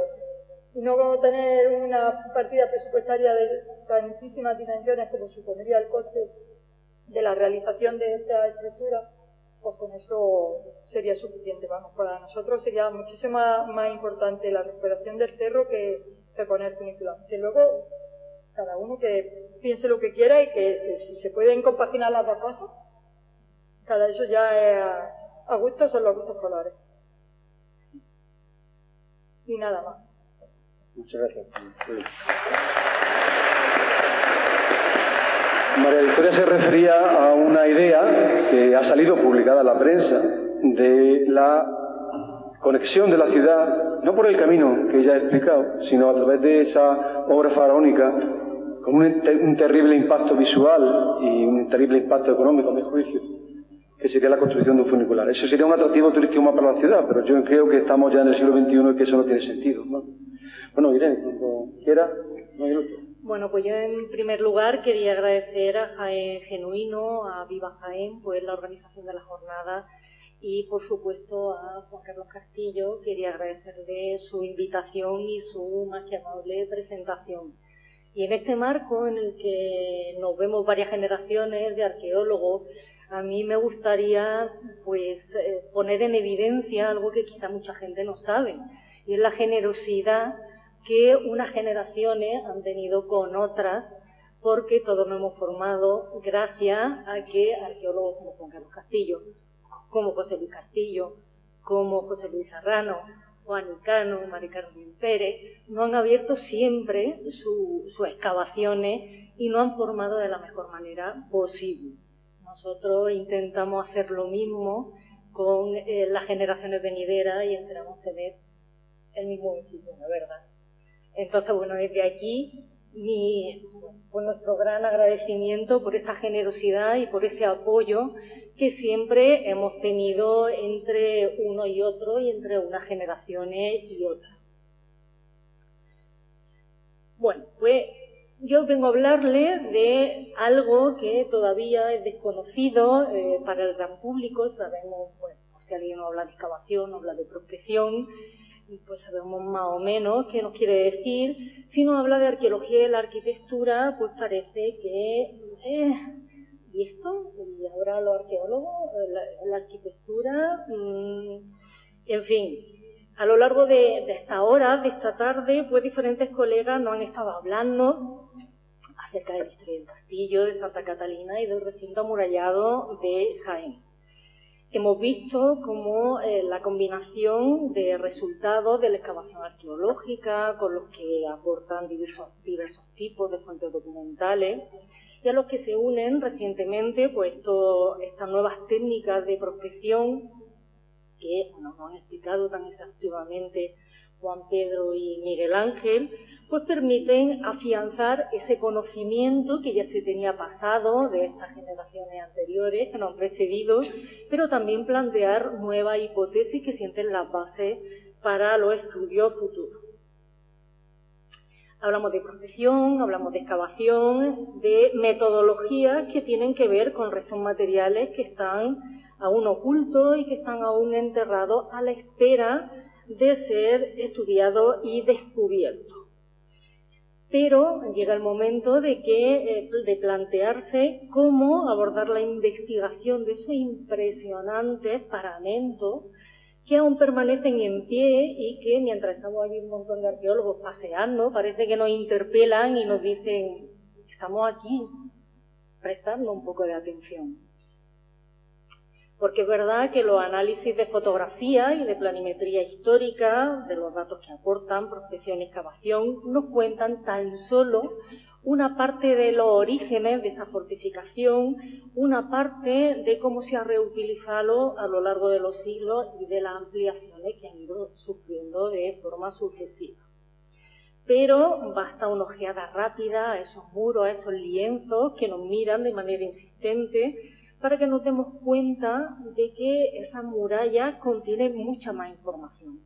y no tener una partida presupuestaria de tantísimas dimensiones como supondría el coste de la realización de esta estructura, pues con eso sería suficiente. Vamos, para nosotros sería muchísimo más importante la recuperación del cerro que poner funicular. Que luego cada uno que piense lo que quiera y que si se pueden compaginar las dos cosas, cada eso ya es a gusto, son los gustos colores. Y nada más. Muchas gracias. María Victoria se refería a una idea que ha salido publicada en la prensa de la conexión de la ciudad, no por el camino que ella ha explicado, sino a través de esa obra faraónica, con un terrible impacto visual y un terrible impacto económico, a mi juicio, que sería la construcción de un funicular. Eso sería un atractivo turístico más para la ciudad, pero yo creo que estamos ya en el siglo XXI y que eso no tiene sentido, ¿no? Bueno, Irene, cuando quiera, no hay otro. Bueno, pues yo en primer lugar quería agradecer a Jaén Genuino, a Viva Jaén, pues la organización de la jornada y, por supuesto, a Juan Carlos Castillo. Quería agradecerle su invitación y su más que amable presentación. Y en este marco en el que nos vemos varias generaciones de arqueólogos, a mí me gustaría pues poner en evidencia algo que quizá mucha gente no sabe, y es la generosidad que unas generaciones han tenido con otras, porque todos nos hemos formado gracias a que arqueólogos como Juan Carlos Castillo, como José Luis Castillo, como José Luis Serrano, Juan Icano, Mari Carmen Pérez, no han abierto siempre sus excavaciones y no han formado de la mejor manera posible. Nosotros intentamos hacer lo mismo con las generaciones venideras y esperamos tener el mismo éxito, ¿no es verdad? Entonces, bueno, desde aquí pues nuestro gran agradecimiento por esa generosidad y por ese apoyo que siempre hemos tenido entre uno y otro y entre unas generaciones y otras. Bueno, pues yo vengo a hablarle de algo que todavía es desconocido para el gran público. Sabemos, bueno, si alguien habla de excavación, habla de prospección, pues sabemos más o menos qué nos quiere decir. Si nos habla de arqueología y la arquitectura, pues parece que ¿y esto? ¿Y ahora los arqueólogos? ¿La arquitectura? En fin, a lo largo de esta hora, de esta tarde, pues diferentes colegas nos han estado hablando acerca de la historia del castillo, de Santa Catalina y del recinto amurallado de Jaén. Hemos visto cómo la combinación de resultados de la excavación arqueológica, con los que aportan diversos tipos de fuentes documentales, y a los que se unen recientemente pues estas nuevas técnicas de prospección que nos han explicado tan exhaustivamente Juan Pedro y Miguel Ángel, pues permiten afianzar ese conocimiento que ya se tenía pasado de estas generaciones anteriores que nos han precedido, pero también plantear nuevas hipótesis que sienten las bases para los estudios futuros. Hablamos de prospección, hablamos de excavación, de metodologías que tienen que ver con restos materiales que están aún ocultos y que están aún enterrados a la espera de ser estudiados y descubiertos. Pero llega el momento de plantearse cómo abordar la investigación de esos impresionantes paramentos que aún permanecen en pie y que, mientras estamos allí un montón de arqueólogos paseando, parece que nos interpelan y nos dicen: estamos aquí, prestadnos un poco de atención. Porque es verdad que los análisis de fotografía y de planimetría histórica, de los datos que aportan prospección y excavación, nos cuentan tan solo una parte de los orígenes de esa fortificación, una parte de cómo se ha reutilizado a lo largo de los siglos y de las ampliaciones que han ido sufriendo de forma sucesiva. Pero basta una ojeada rápida a esos muros, a esos lienzos que nos miran de manera insistente, para que nos demos cuenta de que esa muralla contiene mucha más información.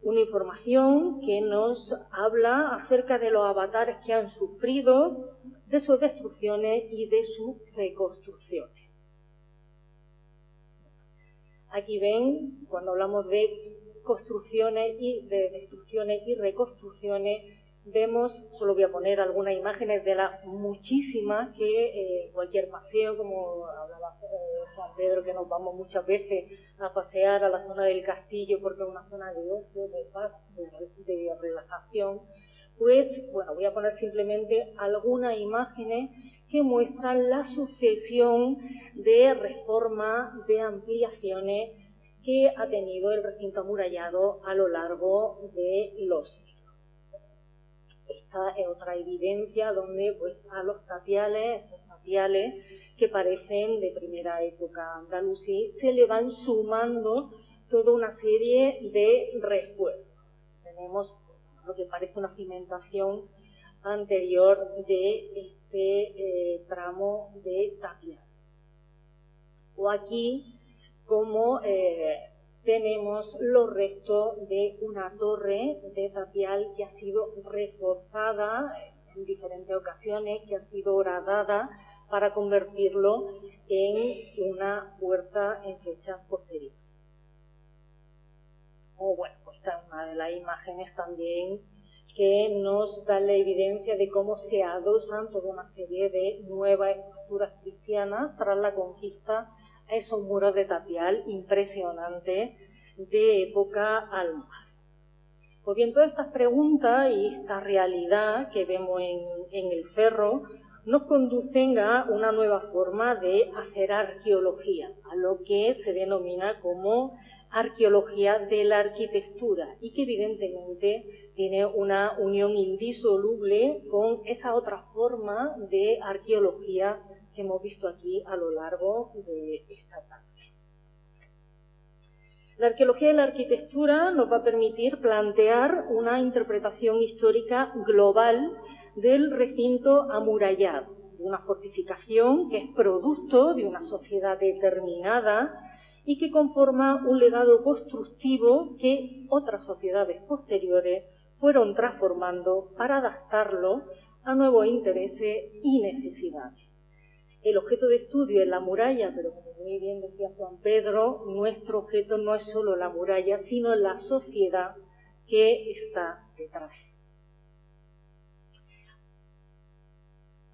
Una información que nos habla acerca de los avatares que han sufrido, de sus destrucciones y de sus reconstrucciones. Aquí ven, cuando hablamos de construcciones y de destrucciones y reconstrucciones, vemos, solo voy a poner algunas imágenes de las muchísimas que cualquier paseo, como hablaba Juan Pedro, que nos vamos muchas veces a pasear a la zona del castillo porque es una zona de ocio, de paz, de relajación, pues, bueno, voy a poner simplemente algunas imágenes que muestran la sucesión de reformas, de ampliaciones que ha tenido el recinto amurallado a lo largo de los siglos. Esta es otra evidencia donde, pues, a los tapiales, estos tapiales que parecen de primera época andalusí, se le van sumando toda una serie de refuerzos. Tenemos lo que parece una cimentación anterior de este tramo de tapial. O aquí, como tenemos los restos de una torre de tapial que ha sido reforzada en diferentes ocasiones, que ha sido horadada para convertirlo en una puerta en fechas posteriores. O bueno, pues esta es una de las imágenes también que nos da la evidencia de cómo se adosan toda una serie de nuevas estructuras cristianas tras la conquista a esos muros de tapial impresionantes de época almohade. Pues bien, todas estas preguntas y esta realidad que vemos en el cerro nos conducen a una nueva forma de hacer arqueología, a lo que se denomina como arqueología de la arquitectura y que evidentemente tiene una unión indisoluble con esa otra forma de arqueología que hemos visto aquí a lo largo de esta tarde. La arqueología de la arquitectura nos va a permitir plantear una interpretación histórica global del recinto amurallado, de una fortificación que es producto de una sociedad determinada y que conforma un legado constructivo que otras sociedades posteriores fueron transformando para adaptarlo a nuevos intereses y necesidades. El objeto de estudio es la muralla, pero como muy bien decía Juan Pedro, nuestro objeto no es solo la muralla, sino la sociedad que está detrás.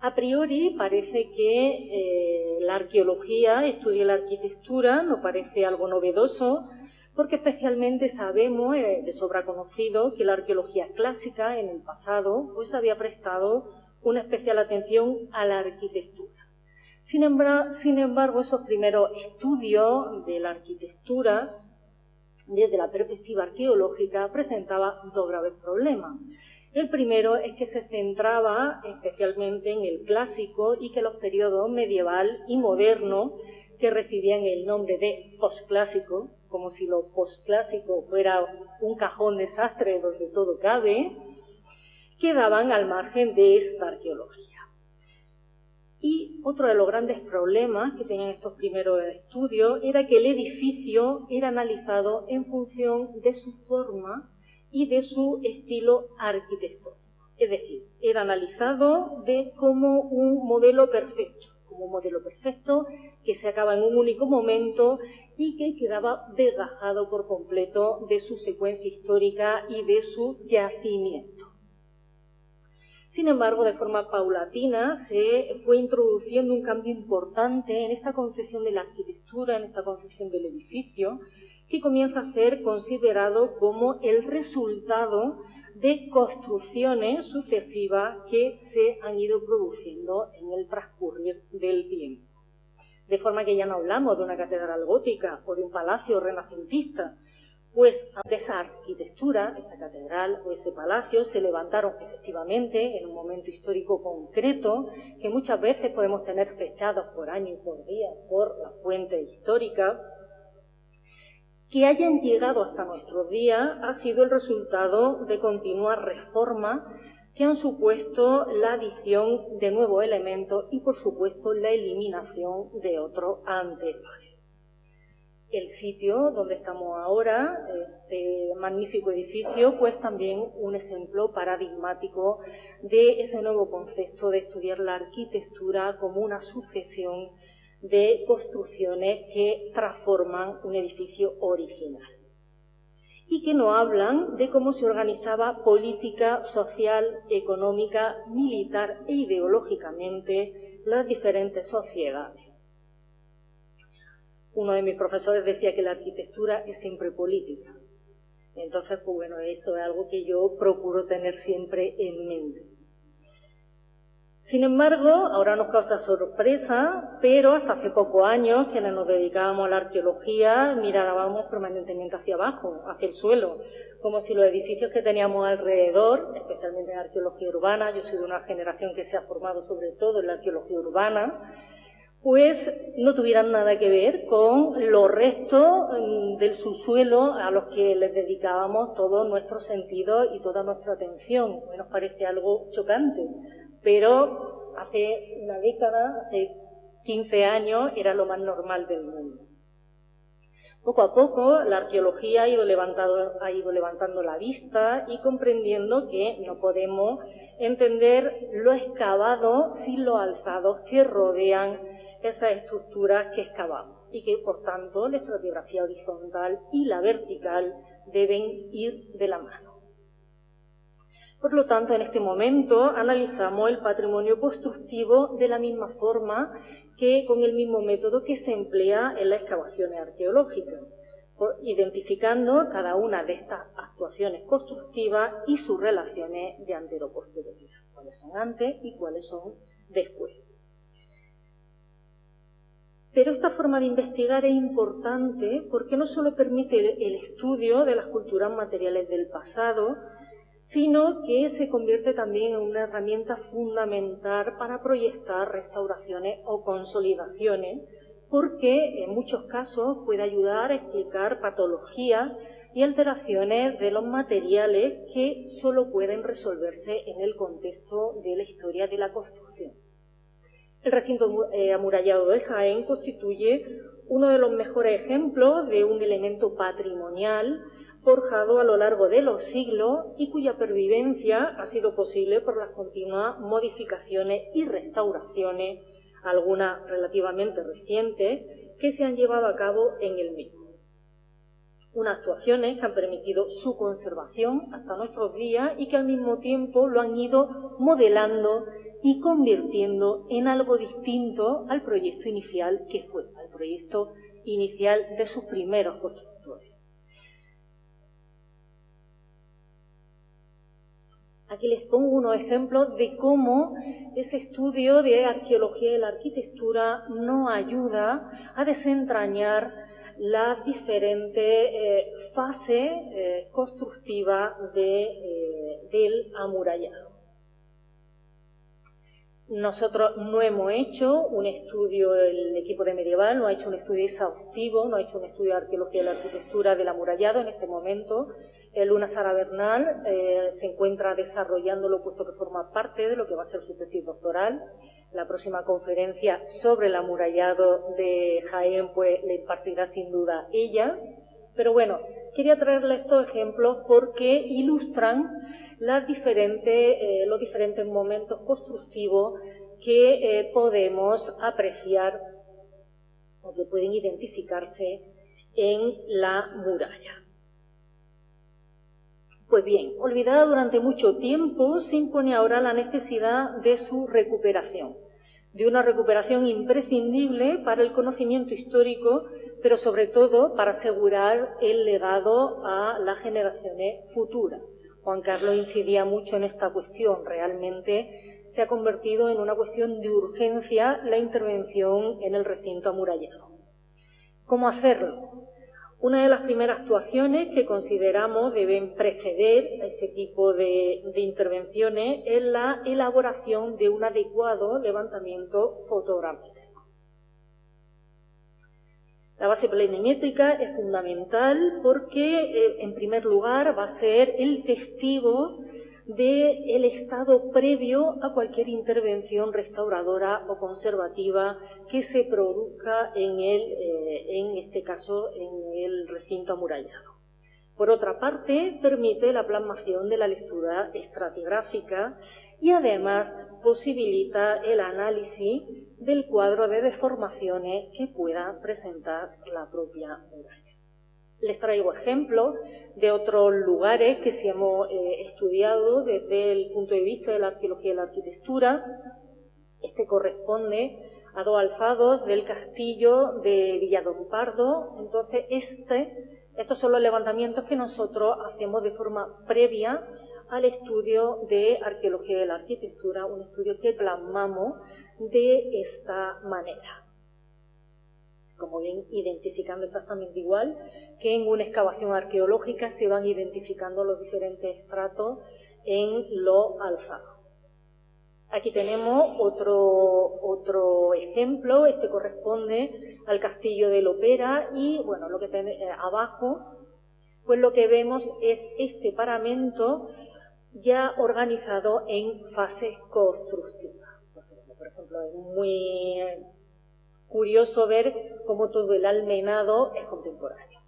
A priori parece que la arqueología estudia la arquitectura, nos parece algo novedoso, porque especialmente sabemos, de sobra conocido, que la arqueología clásica en el pasado pues había prestado una especial atención a la arquitectura. Sin embargo, esos primeros estudios de la arquitectura desde la perspectiva arqueológica presentaban dos graves problemas. El primero es que se centraba especialmente en el clásico y que los periodos medieval y moderno, que recibían el nombre de posclásico, como si lo posclásico fuera un cajón desastre donde todo cabe, quedaban al margen de esta arqueología. Y otro de los grandes problemas que tenían estos primeros estudios era que el edificio era analizado en función de su forma y de su estilo arquitectónico. Es decir, era analizado como un modelo perfecto que se acaba en un único momento y que quedaba desgajado por completo de su secuencia histórica y de su yacimiento. Sin embargo, de forma paulatina se fue introduciendo un cambio importante en esta concepción de la arquitectura, en esta concepción del edificio, que comienza a ser considerado como el resultado de construcciones sucesivas que se han ido produciendo en el transcurrir del tiempo. De forma que ya no hablamos de una catedral gótica o de un palacio renacentista, pues ante esa arquitectura, esa catedral o ese palacio se levantaron efectivamente en un momento histórico concreto que muchas veces podemos tener fechados por año y por día por la fuente histórica. Que hayan llegado hasta nuestros días ha sido el resultado de continuas reformas que han supuesto la adición de nuevos elementos y, por supuesto, la eliminación de otros anteriores. El sitio donde estamos ahora, este magnífico edificio, pues también un ejemplo paradigmático de ese nuevo concepto de estudiar la arquitectura como una sucesión de construcciones que transforman un edificio original y que nos hablan de cómo se organizaba política, social, económica, militar e ideológicamente las diferentes sociedades. Uno de mis profesores decía que la arquitectura es siempre política. Entonces, pues bueno, eso es algo que yo procuro tener siempre en mente. Sin embargo, ahora nos causa sorpresa, pero hasta hace pocos años, quienes nos dedicábamos a la arqueología, mirábamos permanentemente hacia abajo, hacia el suelo, como si los edificios que teníamos alrededor, especialmente en arqueología urbana, yo soy de una generación que se ha formado sobre todo en la arqueología urbana, pues no tuvieran nada que ver con los restos del subsuelo a los que les dedicábamos todos nuestros sentidos y toda nuestra atención. Nos parece algo chocante, pero hace una década, hace 15 años, era lo más normal del mundo. Poco a poco la arqueología ha ido levantando la vista y comprendiendo que no podemos entender lo excavado sin los alzados que rodean esas estructuras que excavamos y que, por tanto, la estratigrafía horizontal y la vertical deben ir de la mano. Por lo tanto, en este momento analizamos el patrimonio constructivo de la misma forma que con el mismo método que se emplea en las excavaciones arqueológicas, identificando cada una de estas actuaciones constructivas y sus relaciones de antero-posterior, cuáles son antes y cuáles son después. Pero esta forma de investigar es importante porque no solo permite el estudio de las culturas materiales del pasado, sino que se convierte también en una herramienta fundamental para proyectar restauraciones o consolidaciones, porque en muchos casos puede ayudar a explicar patologías y alteraciones de los materiales que solo pueden resolverse en el contexto de la historia de la construcción. El recinto amurallado de Jaén constituye uno de los mejores ejemplos de un elemento patrimonial forjado a lo largo de los siglos y cuya pervivencia ha sido posible por las continuas modificaciones y restauraciones, algunas relativamente recientes, que se han llevado a cabo en el mismo. Unas actuaciones que han permitido su conservación hasta nuestros días y que al mismo tiempo lo han ido modelando y convirtiendo en algo distinto al proyecto inicial que fue, al proyecto inicial de sus primeros constructores. Aquí les pongo unos ejemplos de cómo ese estudio de arqueología de la arquitectura nos ayuda a desentrañar las diferentes fases constructivas del amurallado. Nosotros no hemos hecho un estudio, el equipo de Medieval no ha hecho un estudio exhaustivo, no ha hecho un estudio de arqueología de la arquitectura del amurallado en este momento. Luna Sara Bernal se encuentra desarrollándolo, puesto que forma parte de lo que va a ser su tesis doctoral. La próxima conferencia sobre el amurallado de Jaén pues le impartirá sin duda ella. Pero bueno, quería traerles estos ejemplos porque ilustran los diferentes momentos constructivos que podemos apreciar o que pueden identificarse en la muralla. Pues bien, olvidada durante mucho tiempo, se impone ahora la necesidad de su recuperación, de una recuperación imprescindible para el conocimiento histórico, pero sobre todo para asegurar el legado a las generaciones futuras. Juan Carlos incidía mucho en esta cuestión. Realmente se ha convertido en una cuestión de urgencia la intervención en el recinto amurallado. ¿Cómo hacerlo? Una de las primeras actuaciones que consideramos deben preceder a este tipo de intervenciones es la elaboración de un adecuado levantamiento fotográfico. La base planimétrica es fundamental porque, en primer lugar, va a ser el testigo del estado previo a cualquier intervención restauradora o conservativa que se produzca en este caso, en el recinto amurallado. Por otra parte, permite la plasmación de la lectura estratigráfica y además posibilita el análisis del cuadro de deformaciones que pueda presentar la propia muralla. Les traigo ejemplos de otros lugares que sí hemos estudiado desde el punto de vista de la arqueología y la arquitectura. Este corresponde a dos alzados del castillo de Villadón Pardo. Entonces, Estos son los levantamientos que nosotros hacemos de forma previa al estudio de arqueología de la arquitectura, un estudio que plasmamos de esta manera. Como ven, identificando exactamente igual que en una excavación arqueológica se van identificando los diferentes estratos en lo alzado. Aquí tenemos otro ejemplo, este corresponde al castillo de Lopera y, bueno, lo que tenemos abajo, pues lo que vemos es este paramento ya organizado en fases constructivas. Por ejemplo, es muy curioso ver cómo todo el almenado es contemporáneo.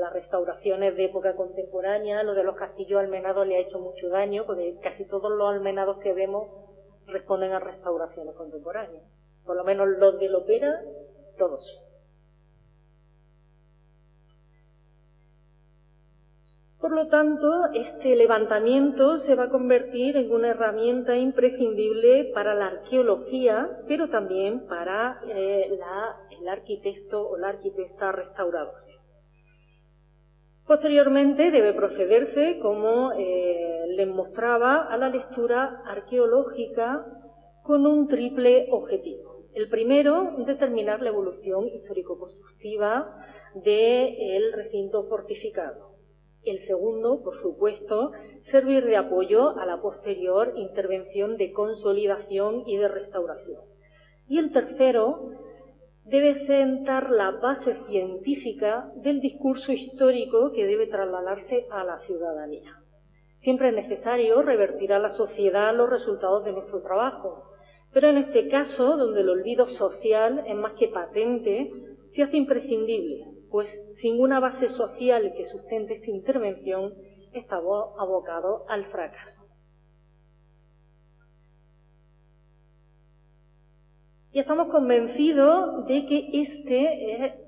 Las restauraciones de época contemporánea, lo de los castillos almenados le ha hecho mucho daño, porque casi todos los almenados que vemos responden a restauraciones contemporáneas. Por lo menos los de Lopera, todos. Por lo tanto, este levantamiento se va a convertir en una herramienta imprescindible para la arqueología, pero también para el arquitecto o la arquitecta restauradora. Posteriormente debe procederse, como les mostraba, a la lectura arqueológica con un triple objetivo. El primero, determinar la evolución histórico-constructiva del recinto fortificado. El segundo, por supuesto, servir de apoyo a la posterior intervención de consolidación y de restauración. Y el tercero, debe sentar la base científica del discurso histórico que debe trasladarse a la ciudadanía. Siempre es necesario revertir a la sociedad los resultados de nuestro trabajo, pero en este caso, donde el olvido social es más que patente, se hace imprescindible, pues sin una base social que sustente esta intervención, estamos abocados al fracaso. Y estamos convencidos de que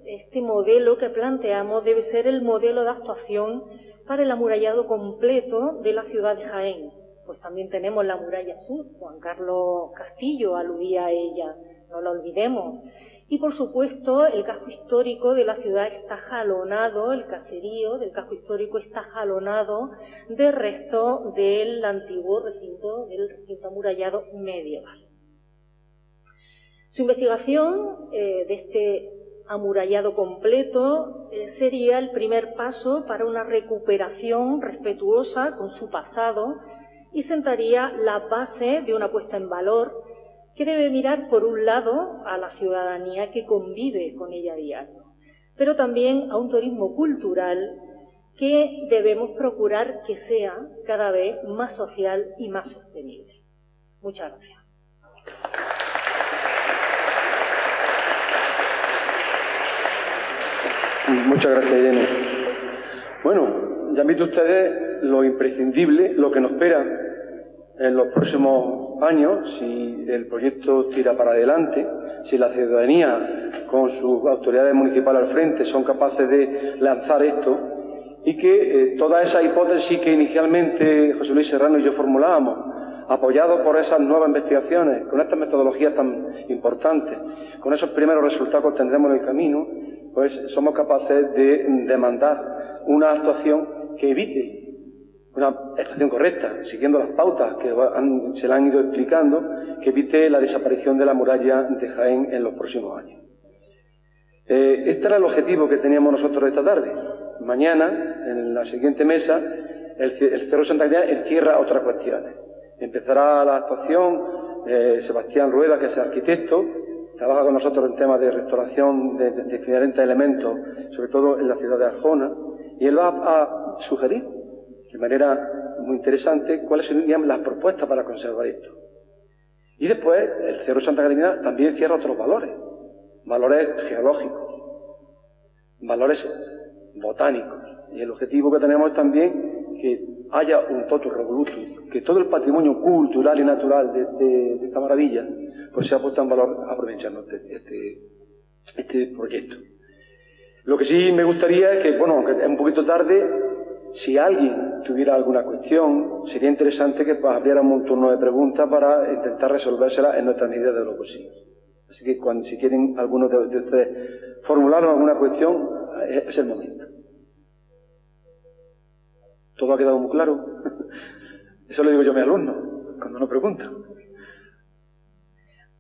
este modelo que planteamos debe ser el modelo de actuación para el amurallado completo de la ciudad de Jaén. Pues también tenemos la muralla sur, Juan Carlos Castillo aludía a ella, no la olvidemos. Y por supuesto el casco histórico de la ciudad está jalonado, el caserío del casco histórico está jalonado de restos del antiguo recinto amurallado medieval. Su investigación de este amurallado completo sería el primer paso para una recuperación respetuosa con su pasado y sentaría la base de una puesta en valor que debe mirar, por un lado, a la ciudadanía que convive con ella a diario, pero también a un turismo cultural que debemos procurar que sea cada vez más social y más sostenible. Muchas gracias. Muchas gracias, Irene. Bueno, ya han visto ustedes lo imprescindible, lo que nos espera en los próximos años, si el proyecto tira para adelante, si la ciudadanía, con sus autoridades municipales al frente, son capaces de lanzar esto, y que todas esas hipótesis que inicialmente José Luis Serrano y yo formulábamos, apoyados por esas nuevas investigaciones, con estas metodologías tan importantes, con esos primeros resultados que tendremos en el camino, pues somos capaces de demandar una actuación que evite, una actuación correcta, siguiendo las pautas que se le han ido explicando, que evite la desaparición de la muralla de Jaén en los próximos años. Este era el objetivo que teníamos nosotros esta tarde. Mañana, en la siguiente mesa, el Cerro Santa Catarina encierra otras cuestiones. Empezará la actuación Sebastián Rueda, que es arquitecto, trabaja con nosotros en temas de restauración de diferentes elementos, sobre todo en la ciudad de Arjona, y él va a sugerir, de manera muy interesante, cuáles serían las propuestas para conservar esto. Y después, el Cerro Santa Catarina también cierra otros valores geológicos, valores botánicos, y el objetivo que tenemos es también que haya un totum revolutum, que todo el patrimonio cultural y natural de esta maravilla pues sea puesto en valor aprovechando este proyecto. Lo que sí me gustaría es que, bueno, aunque es un poquito tarde, si alguien tuviera alguna cuestión, sería interesante que abriéramos un turno de preguntas para intentar resolvérselas en nuestra medida de lo posible. Así que si quieren algunos de ustedes formular alguna cuestión, es el momento. ¿Todo ha quedado muy claro? Eso le digo yo a mis alumnos cuando nos preguntan.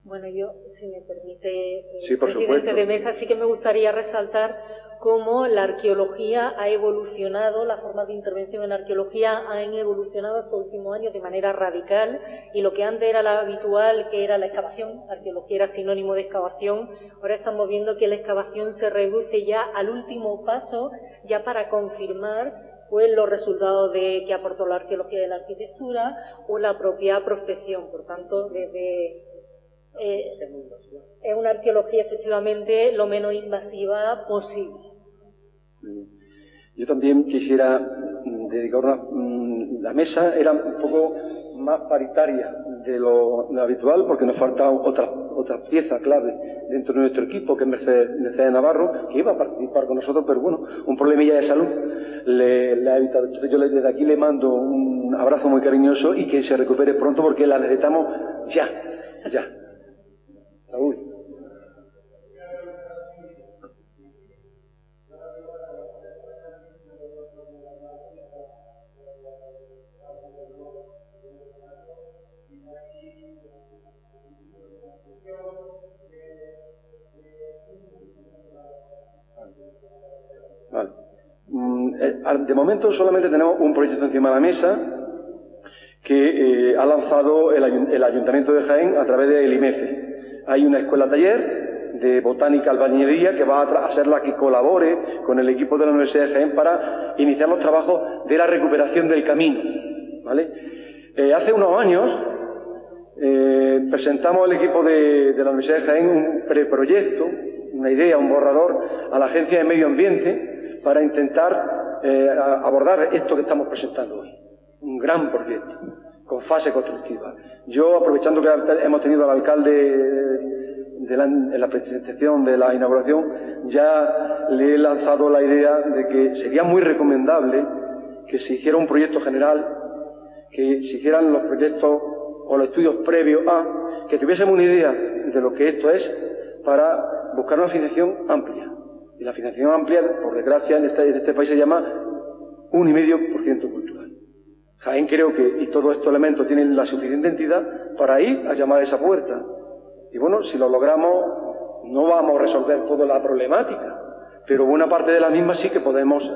Bueno, yo, si me permite, sí, por presidente supuesto. de mesa, sí que me gustaría resaltar cómo la arqueología ha evolucionado, las formas de intervención en arqueología han evolucionado estos últimos años de manera radical, y lo que antes era lo habitual, que era la excavación, arqueología era sinónimo de excavación, ahora estamos viendo que la excavación se reduce ya al último paso, ya para confirmar pues los resultados que aportó la arqueología de la arquitectura o la propia prospección. Por tanto, es una arqueología efectivamente lo menos invasiva posible. Yo también quisiera dedicar la mesa era un poco más paritaria de lo habitual, porque nos falta otra pieza clave dentro de nuestro equipo, que es Mercedes Navarro, que iba a participar con nosotros, pero bueno, un problemilla de salud le ha evitado. Entonces yo desde aquí le mando un abrazo muy cariñoso y que se recupere pronto, porque la necesitamos ya. Raúl. Vale. De momento solamente tenemos un proyecto encima de la mesa que ha lanzado el Ayuntamiento de Jaén a través del IMEFE. Hay una escuela-taller de botánica albañilería que va a ser la que colabore con el equipo de la Universidad de Jaén para iniciar los trabajos de la recuperación del camino, ¿vale? Hace unos años presentamos al equipo de la Universidad de Jaén un preproyecto, una idea, un borrador a la Agencia de Medio Ambiente para intentar abordar esto que estamos presentando hoy. Un gran proyecto, con fase constructiva. Yo, aprovechando que hemos tenido al alcalde en la presentación de la inauguración, ya le he lanzado la idea de que sería muy recomendable que se hiciera un proyecto general, que se hicieran los proyectos o los estudios previos que tuviésemos una idea de lo que esto es, para buscar una financiación amplia. Y la financiación amplia, por desgracia, en este país se llama 1,5% cultural. Jaén creo que, y todos estos elementos tienen la suficiente entidad para ir a llamar a esa puerta. Y bueno, si lo logramos, no vamos a resolver toda la problemática, pero buena parte de la misma sí que podemos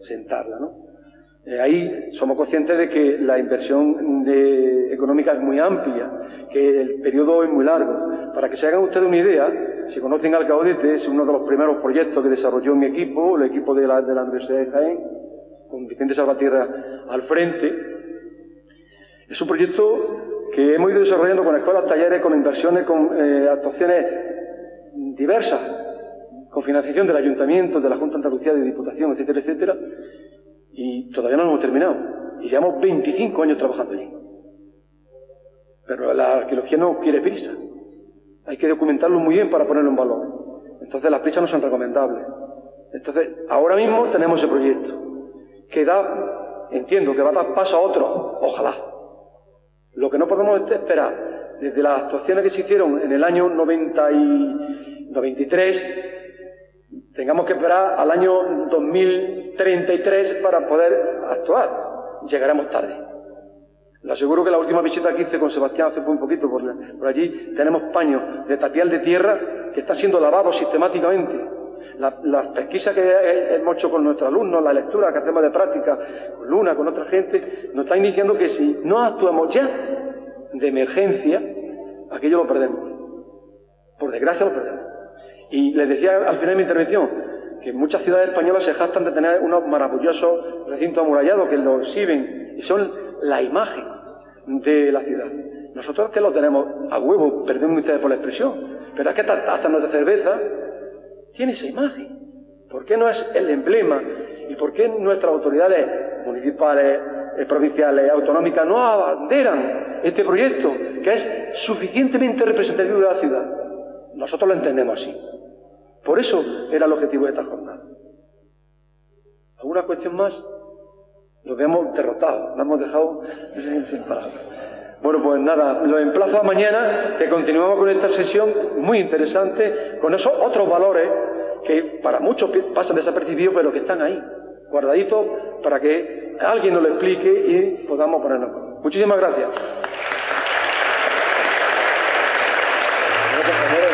sentarla, ¿no? Ahí somos conscientes de que la inversión económica es muy amplia, que el periodo es muy largo. Para que se hagan ustedes una idea, si conocen Alcaudete, es uno de los primeros proyectos que desarrolló mi equipo, el equipo de la Universidad de Jaén, con Vicente Salvatierra al frente. Es un proyecto que hemos ido desarrollando con escuelas, talleres, con inversiones, con actuaciones diversas, con financiación del Ayuntamiento, de la Junta de Andalucía, de Diputación, etcétera, etcétera, y todavía no lo hemos terminado. Y llevamos 25 años trabajando allí. Pero la arqueología no quiere prisa. Hay que documentarlo muy bien para ponerlo en valor. Entonces las prisas no son recomendables. Entonces, ahora mismo tenemos ese proyecto que entiendo que va a dar paso a otro, ojalá. Lo que no podemos esperar, desde las actuaciones que se hicieron en el año 93, tengamos que esperar al año 2033 para poder actuar. Llegaremos tarde. Le aseguro que la última visita que hice con Sebastián hace muy poquito por allí, tenemos paños de tapial de tierra que están siendo lavados sistemáticamente. Las pesquisas que hemos hecho con nuestros alumnos, la lectura que hacemos de práctica con Luna, con otra gente, nos están diciendo que si no actuamos ya de emergencia, aquello lo perdemos. Por desgracia lo perdemos. Y les decía al final de mi intervención que muchas ciudades españolas se jactan de tener unos maravillosos recintos amurallados que los exhiben y son la imagen de la ciudad. Nosotros que lo tenemos a huevo, perdón ustedes por la expresión, pero es que hasta nuestra cerveza tiene esa imagen. ¿Por qué no es el emblema? ¿Y por qué nuestras autoridades municipales, provinciales, autonómicas no abanderan este proyecto que es suficientemente representativo de la ciudad? Nosotros lo entendemos así. Por eso era el objetivo de esta jornada. ¿Alguna cuestión más? Nos vemos derrotados, nos hemos dejado sin palabras. Bueno, pues nada, los emplazo a mañana, que continuamos con esta sesión muy interesante, con esos otros valores que para muchos pasan desapercibidos, pero que están ahí, guardaditos, para que alguien nos lo explique y podamos ponernos. Muchísimas gracias. Compañero.